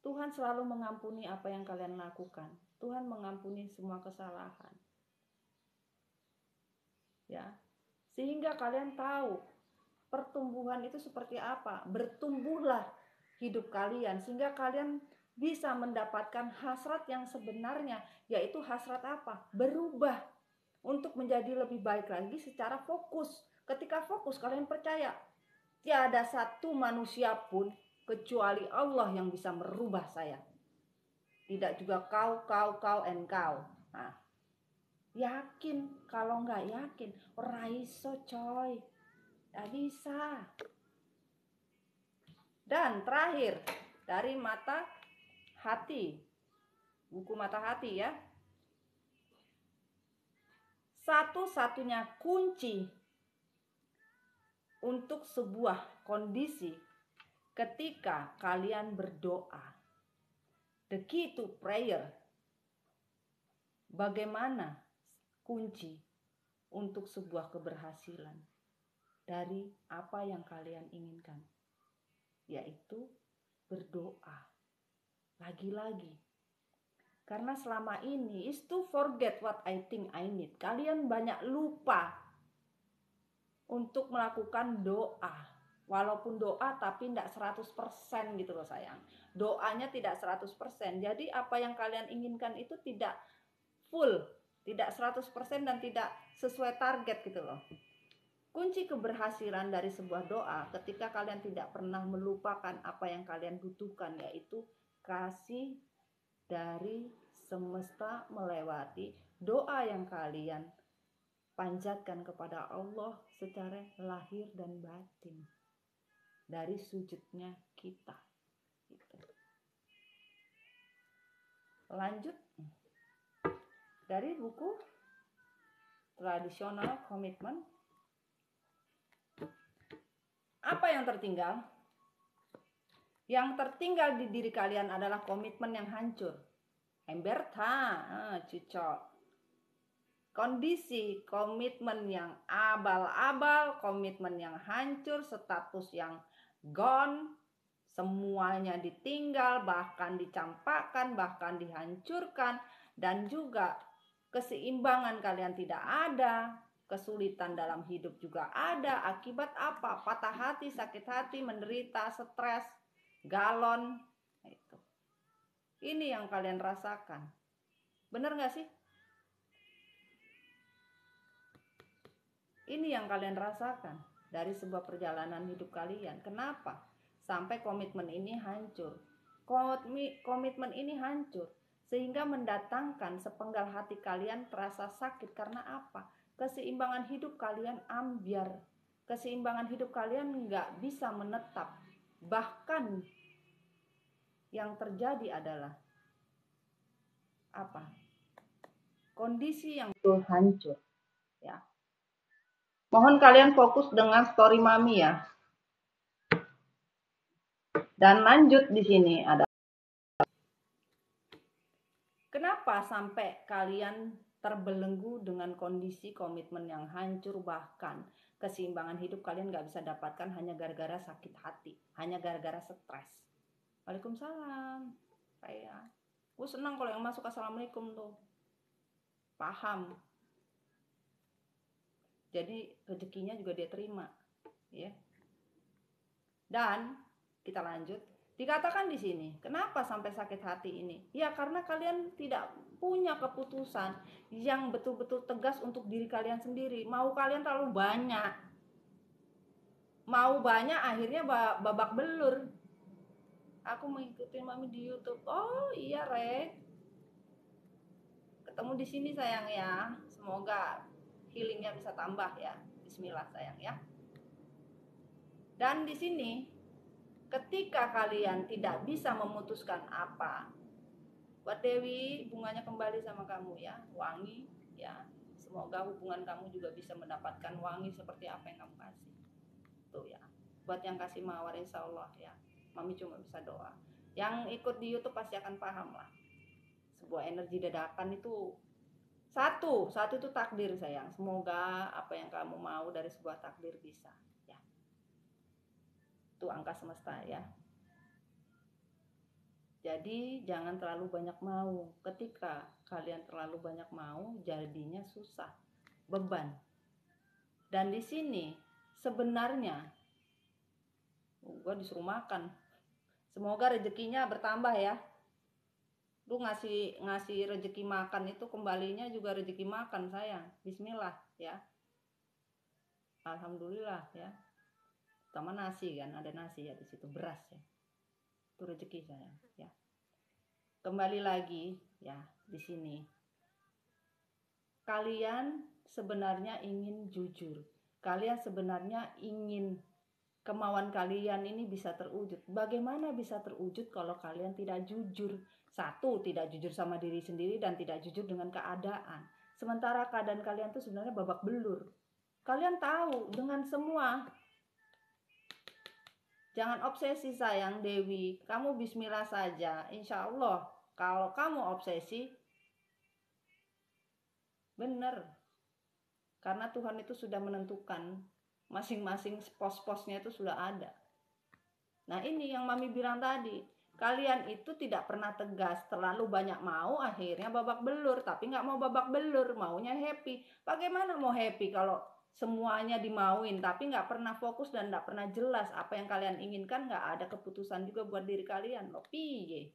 Tuhan selalu mengampuni apa yang kalian lakukan. Tuhan mengampuni semua kesalahan. Ya. Sehingga kalian tahu pertumbuhan itu seperti apa. Bertumbuhlah hidup kalian sehingga kalian bisa mendapatkan hasrat yang sebenarnya, yaitu hasrat apa? Berubah untuk menjadi lebih baik lagi secara fokus. Ketika fokus kalian percaya tiada satu manusia pun kecuali Allah yang bisa merubah saya. Tidak juga kau, and kau. Nah, yakin. Kalau nggak yakin, ora iso coy. Nggak bisa. Dan terakhir, dari mata hati. Buku Mata Hati ya. Satu-satunya kunci untuk sebuah kondisi ketika kalian berdoa. The key to prayer. Bagaimana kunci untuk sebuah keberhasilan dari apa yang kalian inginkan? Yaitu berdoa. Lagi-lagi. Karena selama ini is to forget what I think I need. Kalian banyak lupa untuk melakukan doa. Walaupun doa tapi tidak 100% gitu loh sayang. Doanya tidak 100%. Jadi apa yang kalian inginkan itu tidak full, tidak 100% dan tidak sesuai target gitu loh. Kunci keberhasilan dari sebuah doa ketika kalian tidak pernah melupakan apa yang kalian butuhkan, yaitu kasih dari semesta melewati doa yang kalian panjatkan kepada Allah secara lahir dan batin dari sujudnya kita. Gitu. Lanjut dari buku Traditional Commitment. Apa yang tertinggal? Yang tertinggal di diri kalian adalah komitmen yang hancur. Emberta, cocok. Kondisi komitmen yang abal-abal, komitmen yang hancur, status yang gone, semuanya ditinggal, bahkan dicampakkan, bahkan dihancurkan, dan juga keseimbangan kalian tidak ada, kesulitan dalam hidup juga ada. Akibat apa? Patah hati, sakit hati, menderita, stres, galon. Itu. Ini yang kalian rasakan. Bener gak sih? Ini yang kalian rasakan dari sebuah perjalanan hidup kalian. Kenapa? Sampai komitmen ini hancur. Komitmen ini hancur sehingga mendatangkan sepenggal hati kalian terasa sakit. Karena apa? Keseimbangan hidup kalian ambiar. Keseimbangan hidup kalian nggak bisa menetap. Bahkan yang terjadi adalah apa? Kondisi yang hancur. Ya. Mohon kalian fokus dengan story mami ya. Dan lanjut di sini ada. Kenapa sampai kalian terbelenggu dengan kondisi komitmen yang hancur, bahkan keseimbangan hidup kalian gak bisa dapatkan hanya gara-gara sakit hati, hanya gara-gara stres. Waalaikumsalam. Saya, gue senang kalau yang masuk assalamualaikum tuh. Paham. Jadi rezekinya juga dia terima, ya. Dan kita lanjut. Dikatakan di sini, kenapa sampai sakit hati ini? Ya karena kalian tidak punya keputusan yang betul-betul tegas untuk diri kalian sendiri. Mau kalian terlalu banyak. Mau banyak akhirnya babak belur. Aku mengikuti Mami di YouTube. Oh iya, Rek. Ketemu di sini sayang ya. Semoga healingnya bisa tambah ya. Bismillah sayang ya. Dan di sini ketika kalian tidak bisa memutuskan apa, buat Dewi, bunganya kembali sama kamu ya, wangi ya. Semoga hubungan kamu juga bisa mendapatkan wangi seperti apa yang kamu kasih. Tuh ya. Buat yang kasih mawar insya Allah ya. Mami cuma bisa doa. Yang ikut di YouTube pasti akan paham lah. Sebuah energi dadakan itu satu itu takdir sayang. Semoga apa yang kamu mau dari sebuah takdir bisa. Itu angka semesta ya. Jadi jangan terlalu banyak mau. Ketika kalian terlalu banyak mau, jadinya susah, beban. Dan di sini sebenarnya gue disuruh makan. Semoga rezekinya bertambah ya. Lu ngasih rezeki makan itu kembalinya juga rezeki makan sayang. Bismillah ya. Alhamdulillah ya. Sama nasi kan, ada nasi ya di situ, beras ya. Itu rezeki sayang ya. Kembali lagi ya di sini. Kalian sebenarnya ingin jujur. Kalian sebenarnya ingin kemauan kalian ini bisa terwujud. Bagaimana bisa terwujud kalau kalian tidak jujur? Satu, tidak jujur sama diri sendiri dan tidak jujur dengan keadaan. Sementara keadaan kalian tuh sebenarnya babak belur. Kalian tahu dengan semua. Jangan obsesi sayang Dewi. Kamu bismillah saja. Insya Allah kalau kamu obsesi, benar. Karena Tuhan itu sudah menentukan. Masing-masing pos-posnya itu sudah ada. Nah ini yang Mami bilang tadi. Kalian itu tidak pernah tegas. Terlalu banyak mau akhirnya babak belur. Tapi gak mau babak belur. Maunya happy. Bagaimana mau happy kalau semuanya dimauin tapi nggak pernah fokus dan nggak pernah jelas apa yang kalian inginkan, nggak ada keputusan juga buat diri kalian loh, piye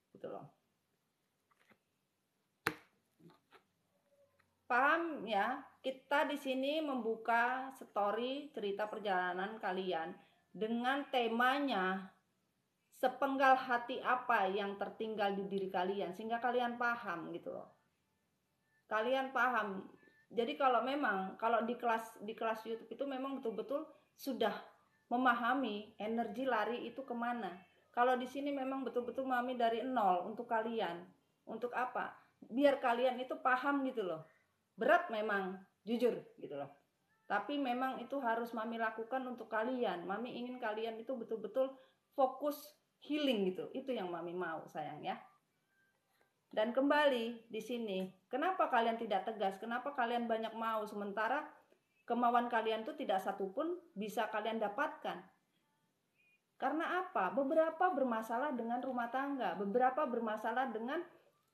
gitu loh. Paham ya? Kita di sini membuka story cerita perjalanan kalian dengan temanya sepenggal hati apa yang tertinggal di diri kalian sehingga kalian paham gitu loh. Kalian paham. Jadi kalau di kelas YouTube itu memang betul-betul sudah memahami energi lari itu kemana. Kalau di sini memang betul-betul Mami dari nol untuk kalian. Untuk apa? Biar kalian itu paham gitu loh. Berat memang, jujur gitu loh. Tapi memang itu harus Mami lakukan untuk kalian. Mami ingin kalian itu betul-betul fokus healing gitu. Itu yang Mami mau sayang ya. Dan kembali di sini, kenapa kalian tidak tegas? Kenapa kalian banyak mau sementara kemauan kalian itu tidak satupun bisa kalian dapatkan? Karena apa? Beberapa bermasalah dengan rumah tangga, beberapa bermasalah dengan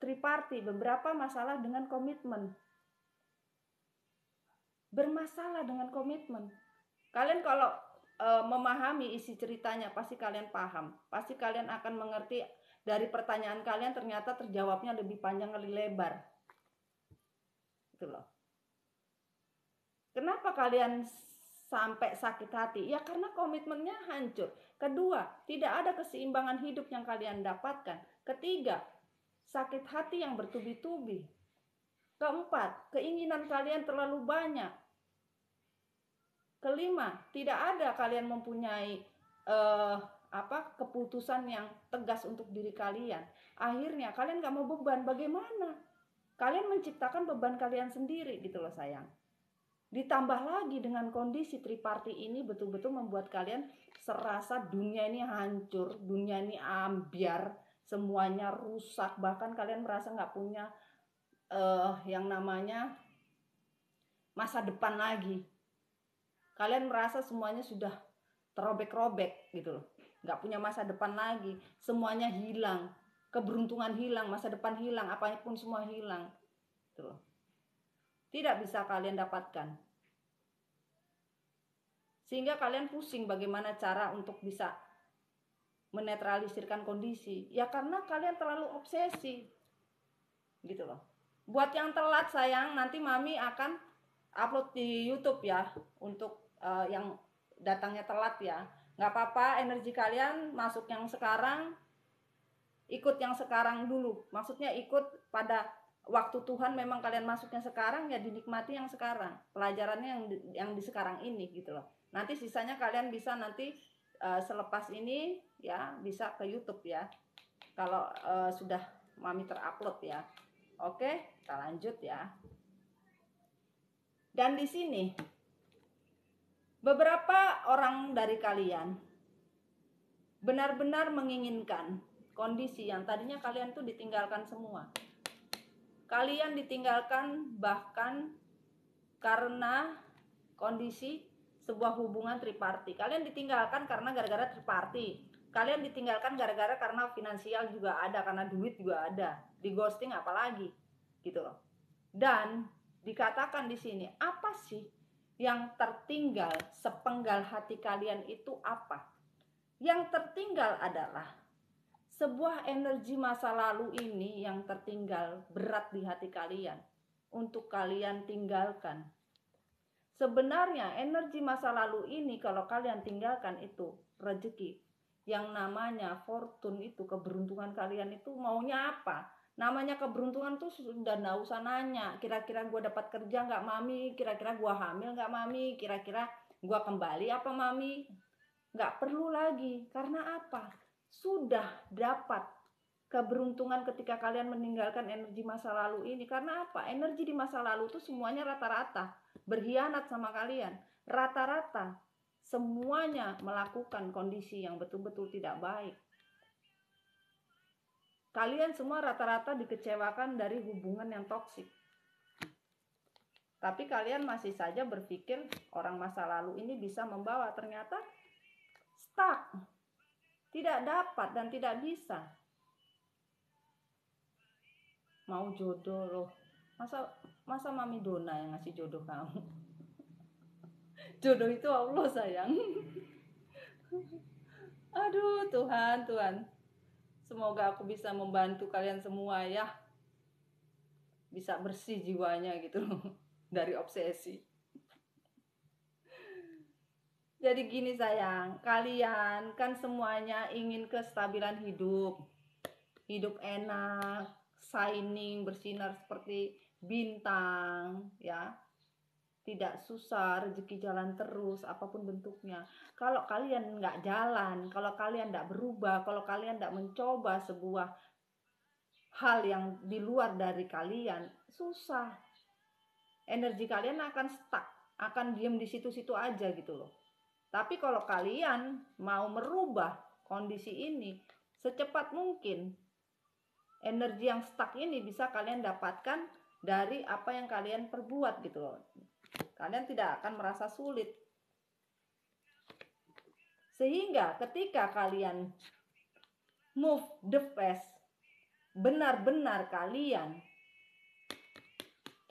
triparty, beberapa masalah dengan komitmen. Bermasalah dengan komitmen. Kalian kalau memahami isi ceritanya pasti kalian paham, pasti kalian akan mengerti. Dari pertanyaan kalian ternyata terjawabnya lebih panjang lebih lebar. Gitu loh. Kenapa kalian sampai sakit hati? Ya karena komitmennya hancur. Kedua, tidak ada keseimbangan hidup yang kalian dapatkan. Ketiga, sakit hati yang bertubi-tubi. Keempat, keinginan kalian terlalu banyak. Kelima, tidak ada kalian mempunyai keputusan yang tegas untuk diri kalian. Akhirnya kalian gak mau beban. Bagaimana? Kalian menciptakan beban kalian sendiri gitu loh sayang. Ditambah lagi dengan kondisi triparty ini betul-betul membuat kalian serasa dunia ini hancur, dunia ini ambiar, semuanya rusak. Bahkan kalian merasa gak punya yang namanya masa depan lagi. Kalian merasa semuanya sudah terobek-robek gitu loh. Gak punya masa depan lagi, semuanya hilang, keberuntungan hilang, masa depan hilang, apapun semua hilang. Tuh. Tidak bisa kalian dapatkan. Sehingga kalian pusing bagaimana cara untuk bisa menetralisirkan kondisi? Ya karena kalian terlalu obsesi. Gitu loh. Buat yang telat sayang, nanti Mami akan upload di YouTube ya. Untuk yang datangnya telat ya. Nggak apa-apa, energi kalian masuk yang sekarang, ikut yang sekarang dulu. Maksudnya ikut pada waktu Tuhan memang kalian masuknya sekarang, ya dinikmati yang sekarang. Pelajarannya yang di sekarang ini gitu loh. Nanti sisanya kalian bisa nanti selepas ini ya bisa ke YouTube ya. Kalau sudah Mami terupload ya. Oke, kita lanjut ya. Dan di sini beberapa orang dari kalian benar-benar menginginkan kondisi yang tadinya kalian tuh ditinggalkan semua. Kalian ditinggalkan bahkan karena kondisi sebuah hubungan triparty. Kalian ditinggalkan karena gara-gara triparty. Kalian ditinggalkan gara-gara karena finansial juga ada, karena duit juga ada. Di ghosting apalagi, gitu loh. Dan dikatakan di sini, apa sih yang tertinggal sepenggal hati kalian itu apa? Yang tertinggal adalah sebuah energi masa lalu ini yang tertinggal berat di hati kalian untuk kalian tinggalkan. Sebenarnya energi masa lalu ini kalau kalian tinggalkan itu rezeki. Yang namanya fortune itu, keberuntungan kalian itu maunya apa? Namanya keberuntungan tuh sudah nggak usah nanya. Kira-kira gue dapat kerja nggak Mami? Kira-kira gue hamil nggak Mami? Kira-kira gue kembali apa Mami? Nggak perlu lagi. Karena apa? Sudah dapat keberuntungan ketika kalian meninggalkan energi masa lalu ini. Karena apa? Energi di masa lalu tuh semuanya rata-rata berkhianat sama kalian. Rata-rata semuanya melakukan kondisi yang betul-betul tidak baik. Kalian semua rata-rata dikecewakan dari hubungan yang toksik. Tapi kalian masih saja berpikir orang masa lalu ini bisa membawa. Ternyata stuck. Tidak dapat dan tidak bisa. Mau jodoh loh. Masa Mami Dona yang ngasih jodoh kamu? Jodoh itu Allah sayang. Aduh Tuhan. Semoga aku bisa membantu kalian semua ya. Bisa bersih jiwanya gitu dari obsesi. Jadi gini sayang, kalian kan semuanya ingin kestabilan hidup. Hidup enak, shining, bersinar seperti bintang ya. Tidak susah, rezeki jalan terus, apapun bentuknya. Kalau kalian nggak jalan, kalau kalian nggak berubah, kalau kalian nggak mencoba sebuah hal yang di luar dari kalian, susah. Energi kalian akan stuck, akan diem di situ-situ aja gitu loh. Tapi kalau kalian mau merubah kondisi ini, secepat mungkin, energi yang stuck ini bisa kalian dapatkan dari apa yang kalian perbuat gitu loh. Kalian tidak akan merasa sulit. Sehingga ketika kalian move the fast, benar-benar kalian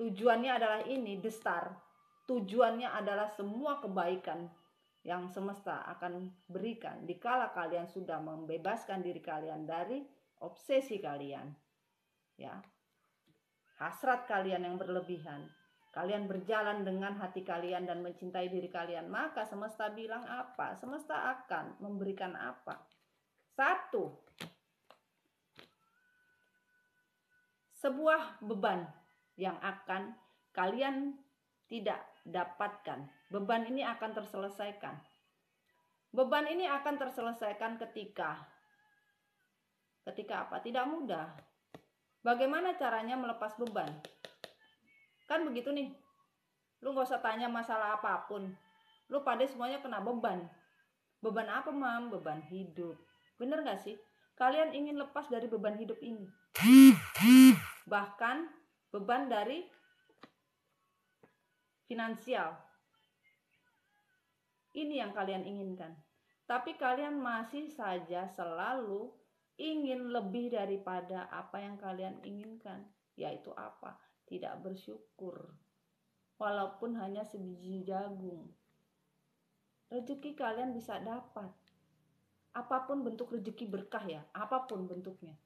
tujuannya adalah ini, the star. Tujuannya adalah semua kebaikan yang semesta akan berikan dikala kalian sudah membebaskan diri kalian dari obsesi kalian. Ya. Hasrat kalian yang berlebihan. Kalian berjalan dengan hati kalian dan mencintai diri kalian, maka semesta bilang apa? Semesta akan memberikan apa? Satu, sebuah beban yang akan kalian tidak dapatkan. Beban ini akan terselesaikan. Beban ini akan terselesaikan ketika apa? Tidak mudah. Bagaimana caranya melepas beban? Kan begitu nih, lu gak usah tanya masalah apapun, lu pada semuanya kena beban. Beban apa Mam? Beban hidup. Bener gak sih? Kalian ingin lepas dari beban hidup ini. Bahkan beban dari finansial. Ini yang kalian inginkan. Tapi kalian masih saja selalu ingin lebih daripada apa yang kalian inginkan. Yaitu apa? Tidak bersyukur, walaupun hanya sebiji jagung. Rezeki kalian bisa dapat, Apapun bentuk rezeki berkah ya, apapun bentuknya.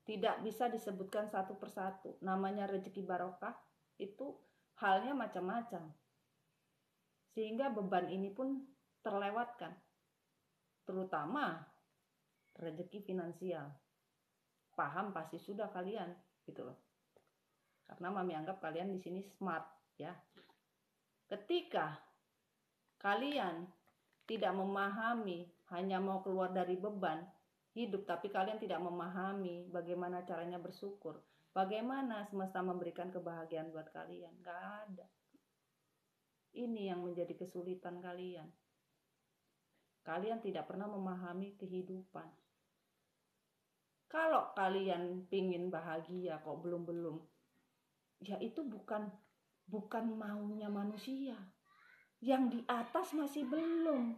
Tidak bisa disebutkan satu persatu. Namanya rezeki barokah itu halnya macam-macam. Sehingga beban ini pun terlewatkan. Terutama rezeki finansial. Paham pasti sudah kalian, gitu loh. Karena Mami anggap kalian di sini smart, ya. Ketika kalian tidak memahami, hanya mau keluar dari beban hidup, tapi kalian tidak memahami bagaimana caranya bersyukur, bagaimana semesta memberikan kebahagiaan buat kalian, gak ada. Ini yang menjadi kesulitan kalian. Kalian tidak pernah memahami kehidupan. Kalau kalian pingin bahagia kok belum, ya itu bukan maunya manusia. Yang di atas masih belum.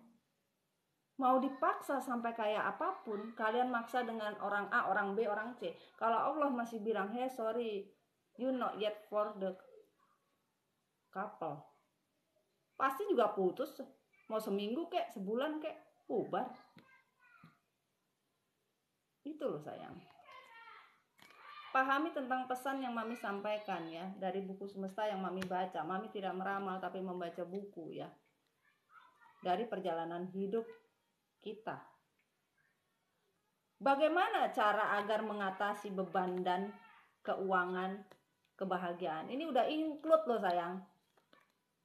Mau dipaksa sampai kayak apapun, kalian maksa dengan orang A, orang B, orang C. Kalau Allah masih bilang, hey sorry, you not yet for the couple. Pasti juga putus. Mau seminggu kek, sebulan kek, bubar. Itu loh sayang. Pahami tentang pesan yang Mami sampaikan ya, dari buku semesta yang Mami baca. Mami tidak meramal tapi membaca buku ya, dari perjalanan hidup kita. Bagaimana cara agar mengatasi beban dan keuangan, kebahagiaan? Ini udah include loh sayang.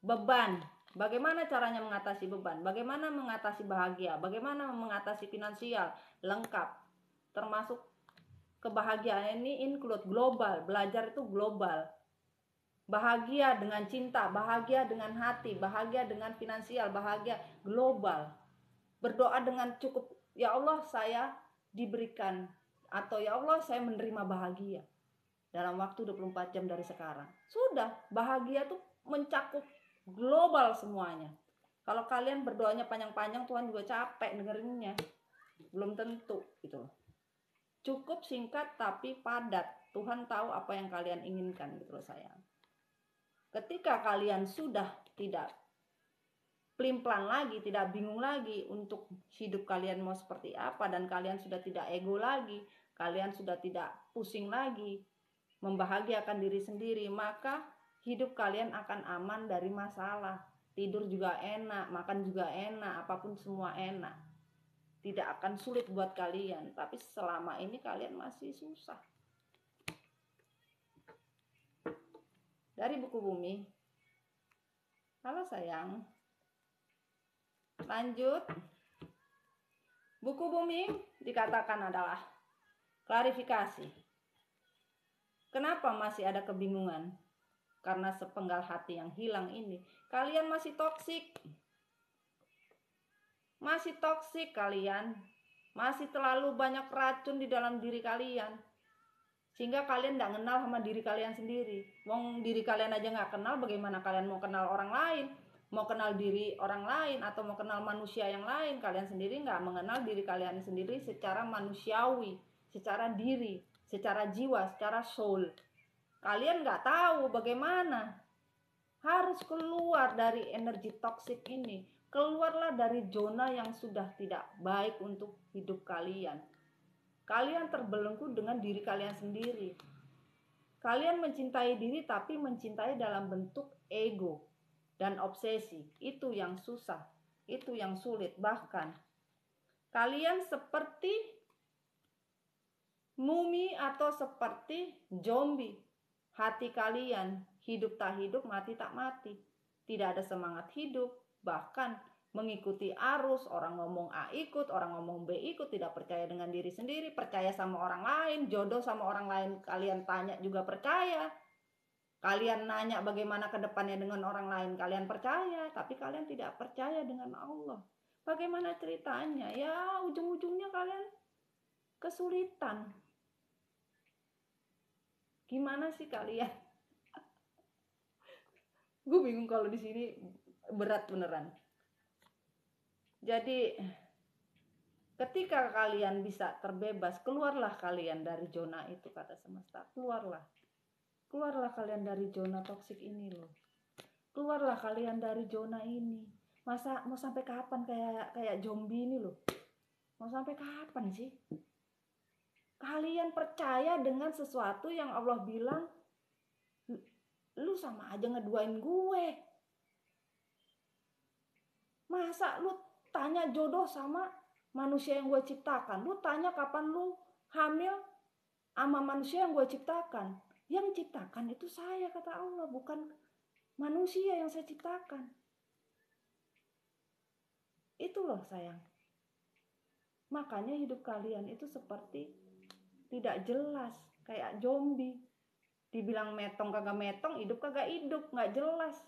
Beban. Bagaimana caranya mengatasi beban? Bagaimana mengatasi bahagia? Bagaimana mengatasi finansial? Lengkap. Termasuk kebahagiaan ini include global. Belajar itu global. Bahagia dengan cinta, bahagia dengan hati, bahagia dengan finansial, bahagia global. Berdoa dengan cukup, ya Allah saya diberikan, atau ya Allah saya menerima bahagia dalam waktu 24 jam dari sekarang. Sudah, bahagia tuh mencakup global semuanya. Kalau kalian berdoanya panjang-panjang, Tuhan juga capek dengerinnya. Belum tentu gitu. Cukup singkat tapi padat. Tuhan tahu apa yang kalian inginkan gitu loh sayang. Ketika kalian sudah tidak pelin-pelan lagi, tidak bingung lagi untuk hidup kalian mau seperti apa, dan kalian sudah tidak ego lagi, kalian sudah tidak pusing lagi membahagiakan diri sendiri, maka hidup kalian akan aman dari masalah. Tidur juga enak, makan juga enak, apapun semua enak. Tidak akan sulit buat kalian, tapi selama ini kalian masih susah. Dari buku bumi. Halo sayang. Lanjut. Buku bumi dikatakan adalah klarifikasi. Kenapa masih ada kebingungan? Karena sepenggal hati yang hilang ini, kalian masih toksik. Masih toksik kalian. Masih terlalu banyak racun di dalam diri kalian. Sehingga kalian gak kenal sama diri kalian sendiri. Wong diri kalian aja gak kenal, bagaimana kalian mau kenal orang lain? Mau kenal diri orang lain atau mau kenal manusia yang lain? Kalian sendiri gak mengenal diri kalian sendiri secara manusiawi, secara diri, secara jiwa, secara soul. Kalian gak tahu bagaimana. Harus keluar dari energi toksik ini. Keluarlah dari zona yang sudah tidak baik untuk hidup kalian. Kalian terbelenggu dengan diri kalian sendiri. Kalian mencintai diri tapi mencintai dalam bentuk ego dan obsesi. Itu yang susah, itu yang sulit. Bahkan kalian seperti mumi atau seperti zombie. Hati kalian hidup tak hidup, mati tak mati. Tidak ada semangat hidup, bahkan mengikuti arus. Orang ngomong A ikut, orang ngomong B ikut. Tidak percaya dengan diri sendiri, percaya sama orang lain. Jodoh sama orang lain kalian tanya juga percaya. Kalian nanya bagaimana ke depannya dengan orang lain, kalian percaya. Tapi kalian tidak percaya dengan Allah. Bagaimana ceritanya? Ya ujung-ujungnya kalian kesulitan. Gimana sih kalian? Gue bingung kalau di sini, berat beneran. Jadi ketika kalian bisa terbebas, keluarlah kalian dari zona itu, kata semesta. Keluarlah kalian dari zona toksik ini loh. Keluarlah kalian dari zona ini. Masa mau sampai kapan kayak zombie ini loh? Mau sampai kapan sih? Kalian percaya dengan sesuatu yang Allah bilang, lu sama aja ngeduain gue. Masa lu tanya jodoh sama manusia yang gue ciptakan? Lu tanya kapan lu hamil sama manusia yang gue ciptakan? Yang ciptakan itu saya, kata Allah, bukan manusia yang saya ciptakan. Itu loh sayang. Makanya hidup kalian itu seperti tidak jelas, kayak zombie. Dibilang metong kagak metong, hidup kagak hidup, nggak jelas.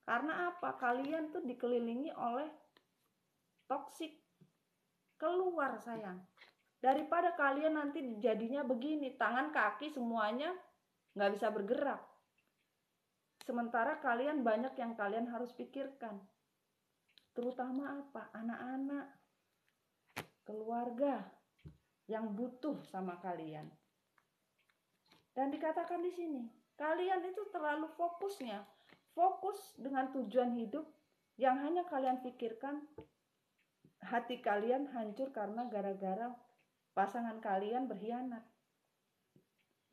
Karena apa? Kalian tuh dikelilingi oleh toksik. Keluar sayang. Daripada kalian nanti jadinya begini, tangan kaki semuanya nggak bisa bergerak. Sementara kalian banyak yang kalian harus pikirkan. Terutama apa? Anak-anak, keluarga yang butuh sama kalian. Dan dikatakan di sini, kalian itu terlalu fokus dengan tujuan hidup yang hanya kalian pikirkan. Hati kalian hancur karena gara-gara pasangan kalian berkhianat.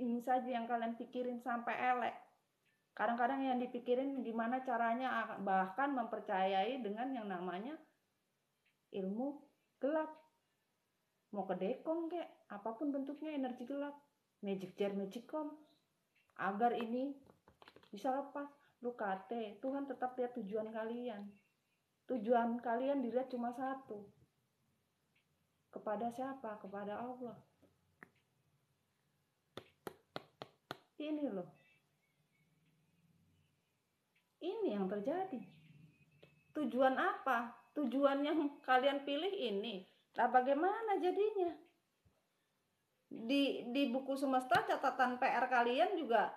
Ini saja yang kalian pikirin sampai elek. Kadang-kadang yang dipikirin gimana caranya bahkan mempercayai dengan yang namanya ilmu gelap. Mau ke dekong kek, apapun bentuknya energi gelap. Magic jar, magic com, agar ini bisa lepas. Lu kate, Tuhan tetap lihat tujuan kalian. Tujuan kalian dilihat cuma satu. Kepada siapa? Kepada Allah. Ini loh. Ini yang terjadi. Tujuan apa? Tujuan yang kalian pilih ini. Nah, bagaimana jadinya? Di buku semesta catatan PR kalian juga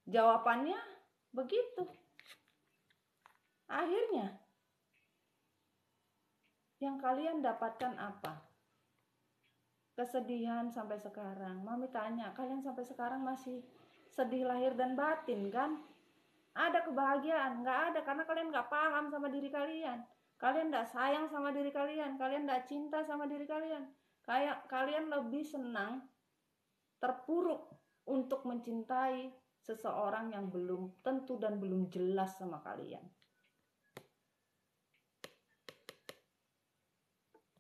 jawabannya begitu. Akhirnya yang kalian dapatkan apa? Kesedihan sampai sekarang. Mami tanya, kalian sampai sekarang masih sedih lahir dan batin kan? Ada kebahagiaan? Nggak ada, karena kalian nggak paham sama diri kalian. Kalian nggak sayang sama diri kalian. Kalian nggak cinta sama diri kalian. Kayak kalian lebih senang terpuruk untuk mencintai seseorang yang belum tentu dan belum jelas sama kalian.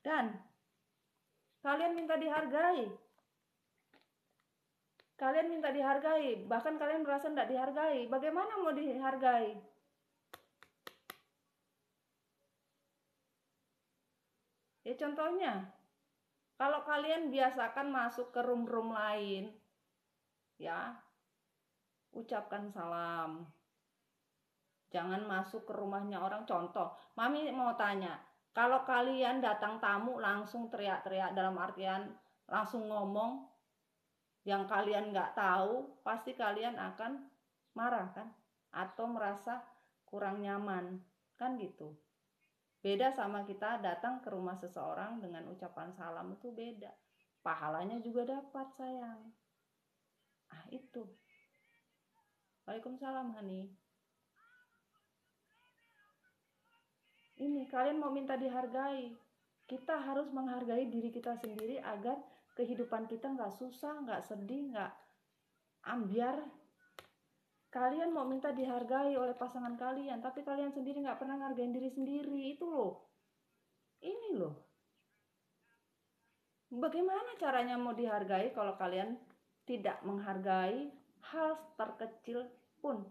Dan kalian minta dihargai. Kalian minta dihargai, bahkan kalian merasa tidak dihargai. Bagaimana mau dihargai? Ya contohnya, kalau kalian biasakan masuk ke room-room lain, ya, ucapkan salam. Jangan masuk ke rumahnya orang. Contoh, Mami mau tanya, kalau kalian datang tamu langsung teriak-teriak, dalam artian langsung ngomong yang kalian nggak tahu, pasti kalian akan marah kan? Atau merasa kurang nyaman, kan gitu. Beda sama kita datang ke rumah seseorang dengan ucapan salam, itu beda. Pahalanya juga dapat sayang. Itu. Waalaikumsalam Hani. Ini kalian mau minta dihargai. Kita harus menghargai diri kita sendiri agar kehidupan kita nggak susah, nggak sedih, nggak ambiar. Kalian mau minta dihargai oleh pasangan kalian, tapi kalian sendiri nggak pernah ngargain diri sendiri. Itu loh. Ini loh. Bagaimana caranya mau dihargai kalau kalian tidak menghargai hal terkecil pun?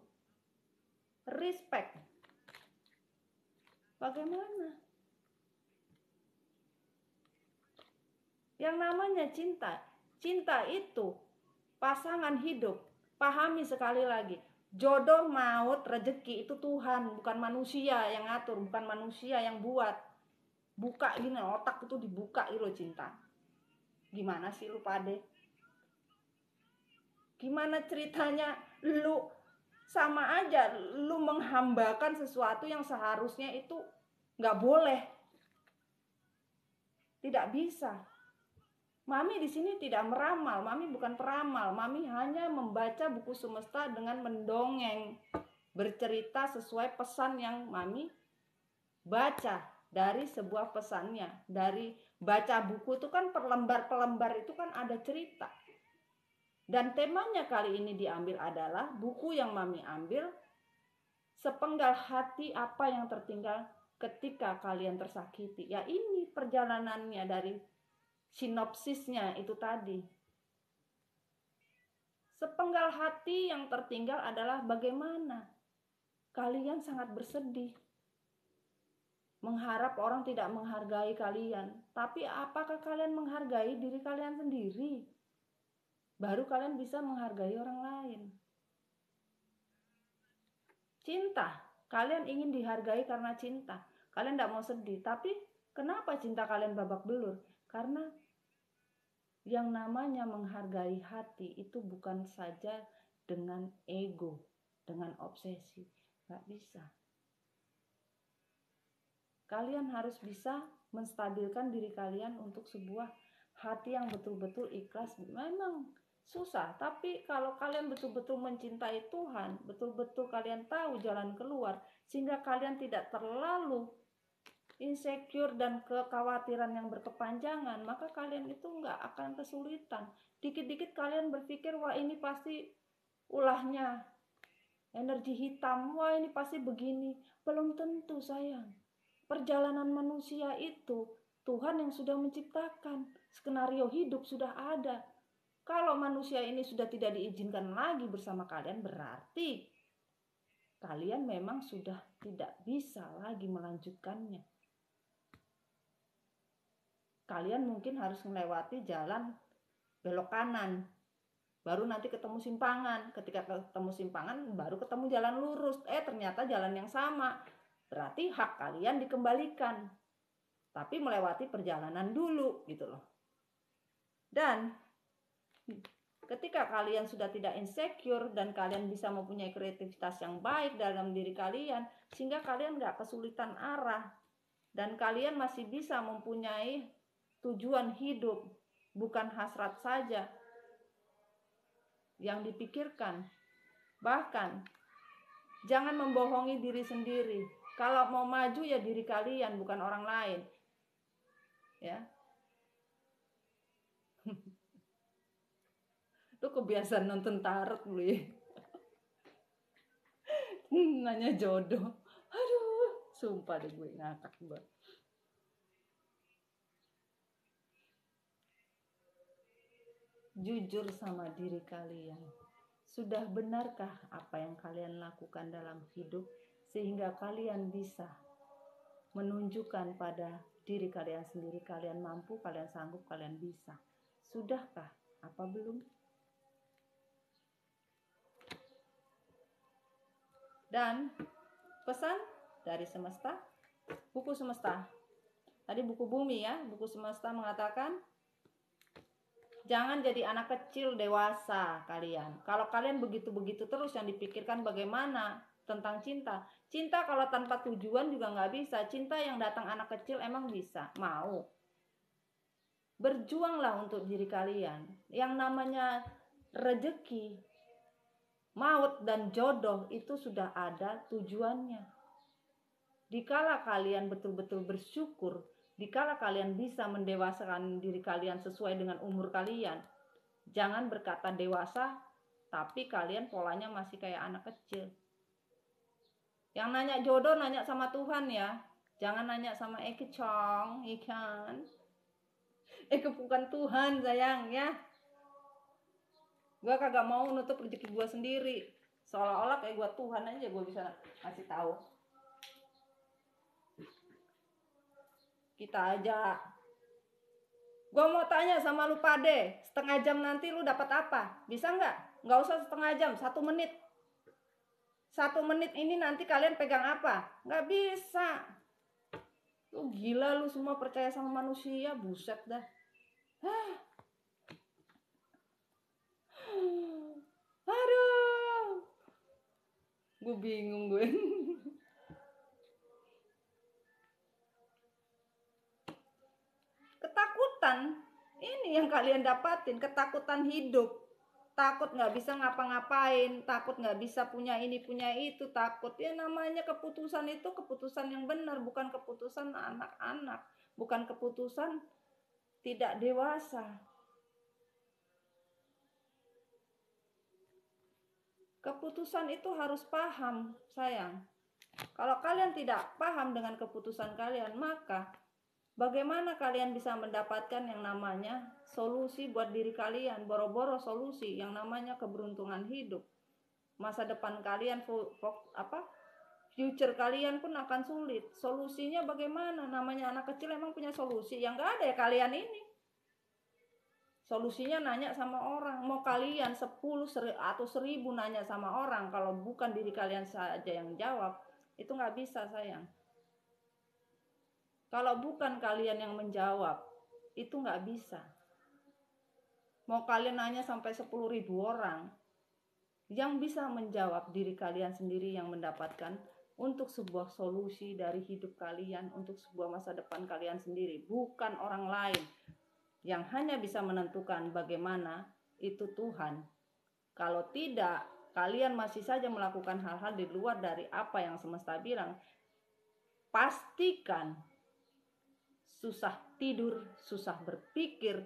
Respect. Bagaimana? Yang namanya cinta itu pasangan hidup. Pahami sekali lagi, jodoh, maut, rezeki itu Tuhan, bukan manusia yang ngatur, bukan manusia yang buat. Buka gini, otak itu dibuka gitu cinta. Gimana sih lu pade? Gimana ceritanya lu sama aja lu menghambakan sesuatu yang seharusnya itu nggak boleh. Tidak bisa. Mami di sini tidak meramal, Mami bukan peramal, Mami hanya membaca buku semesta dengan mendongeng, bercerita sesuai pesan yang Mami baca dari sebuah pesannya. Dari baca buku itu kan per lembar itu kan ada cerita. Dan temanya kali ini diambil adalah buku yang Mami ambil, sepenggal hati apa yang tertinggal ketika kalian tersakiti. Ya ini perjalanannya dari sinopsisnya itu tadi. Sepenggal hati yang tertinggal adalah bagaimana kalian sangat bersedih, mengharap orang tidak menghargai kalian. Tapi apakah kalian menghargai diri kalian sendiri? Baru kalian bisa menghargai orang lain. Cinta, kalian ingin dihargai karena cinta. Kalian tidak mau sedih. Tapi kenapa cinta kalian babak belur? Karena yang namanya menghargai hati itu bukan saja dengan ego, dengan obsesi. Gak bisa. Kalian harus bisa menstabilkan diri kalian untuk sebuah hati yang betul-betul ikhlas. Memang susah, tapi kalau kalian betul-betul mencintai Tuhan, betul-betul kalian tahu jalan keluar, sehingga kalian tidak terlalu insecure dan kekhawatiran yang berkepanjangan, maka kalian itu nggak akan kesulitan. Dikit-dikit kalian berpikir, wah ini pasti ulahnya energi hitam, wah ini pasti begini. Belum tentu, sayang. Perjalanan manusia itu Tuhan yang sudah menciptakan. Skenario hidup sudah ada. Kalau manusia ini sudah tidak diizinkan lagi bersama kalian, berarti kalian memang sudah tidak bisa lagi melanjutkannya. Kalian mungkin harus melewati jalan belok kanan, baru nanti ketemu simpangan. Ketika ketemu simpangan, baru ketemu jalan lurus. Ternyata jalan yang sama. Berarti hak kalian dikembalikan. Tapi melewati perjalanan dulu gitu loh. Dan ketika kalian sudah tidak insecure dan kalian bisa mempunyai kreativitas yang baik dalam diri kalian, sehingga kalian gak kesulitan arah. Dan kalian masih bisa mempunyai tujuan hidup, bukan hasrat saja yang dipikirkan. Bahkan jangan membohongi diri sendiri. Kalau mau maju ya diri kalian, bukan orang lain. Ya. Lu kebiasaan nonton tarot lu ya. Nanya jodoh. Aduh, sumpah deh gue ngakak banget. Jujur sama diri kalian. Sudah benarkah apa yang kalian lakukan dalam hidup sehingga kalian bisa menunjukkan pada diri kalian sendiri kalian mampu, kalian sanggup, kalian bisa? Sudahkah? Apa belum? Dan pesan dari semesta, buku semesta. Tadi buku bumi ya, buku semesta mengatakan jangan jadi anak kecil dewasa kalian. Kalau kalian begitu-begitu terus yang dipikirkan bagaimana tentang cinta. Cinta kalau tanpa tujuan juga nggak bisa. Cinta yang datang anak kecil emang bisa, mau. Berjuanglah untuk diri kalian. Yang namanya rezeki, maut dan jodoh itu sudah ada tujuannya. Dikala kalian betul-betul bersyukur, dikala kalian bisa mendewasakan diri kalian sesuai dengan umur kalian, jangan berkata dewasa, tapi kalian polanya masih kayak anak kecil. Yang nanya jodoh nanya sama Tuhan ya, jangan nanya sama Eke Chong, ikan. Eke bukan Tuhan sayang ya. Gue kagak mau nutup rezeki gue sendiri, seolah-olah kayak gue Tuhan aja gue bisa kasih tahu. Kita aja. Gue mau tanya sama lu pade, setengah jam nanti lu dapat apa? Bisa nggak? Nggak usah setengah jam, 1 menit. 1 menit ini nanti kalian pegang apa? Nggak bisa. Lu gila lu semua percaya sama manusia, buset dah. Aduh. Gue bingung gue. Ketakutan ini yang kalian dapatin, ketakutan hidup. takut nggak bisa ngapa-ngapain, takut nggak bisa punya ini punya itu, takut. Ya namanya keputusan itu keputusan yang benar, bukan keputusan anak-anak, bukan keputusan tidak dewasa. Keputusan itu harus paham, sayang. Kalau kalian tidak paham dengan keputusan kalian, maka bagaimana kalian bisa mendapatkan yang namanya solusi buat diri kalian? Boro-boro solusi yang namanya keberuntungan hidup. Masa depan kalian, future kalian pun akan sulit. Solusinya bagaimana? Namanya anak kecil emang punya solusi? Yang gak ada ya kalian ini. Solusinya nanya sama orang. Mau kalian 10 atau 1000 nanya sama orang, kalau bukan diri kalian saja yang jawab, itu gak bisa, sayang. Kalau bukan kalian yang menjawab, itu gak bisa. Mau kalian nanya sampai 10.000 orang, yang bisa menjawab diri kalian sendiri yang mendapatkan untuk sebuah solusi dari hidup kalian, untuk sebuah masa depan kalian sendiri, bukan orang lain. Yang hanya bisa menentukan bagaimana itu Tuhan. Kalau tidak, kalian masih saja melakukan hal-hal di luar dari apa yang semesta bilang, pastikan susah tidur, susah berpikir,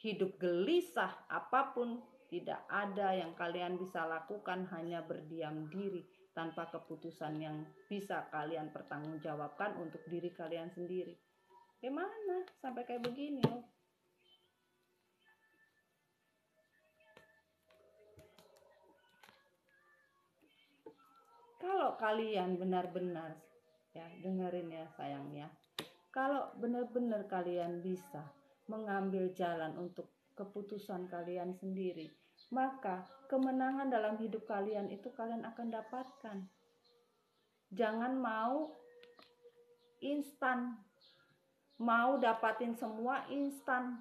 hidup gelisah, apapun, tidak ada yang kalian bisa lakukan, hanya berdiam diri tanpa keputusan yang bisa kalian pertanggungjawabkan untuk diri kalian sendiri. Gimana sampai kayak begini loh? Kalau kalian benar-benar, ya dengerin ya sayangnya, kalau benar-benar kalian bisa mengambil jalan untuk keputusan kalian sendiri, maka kemenangan dalam hidup kalian itu kalian akan dapatkan. Jangan mau instan, mau dapatin semua instan,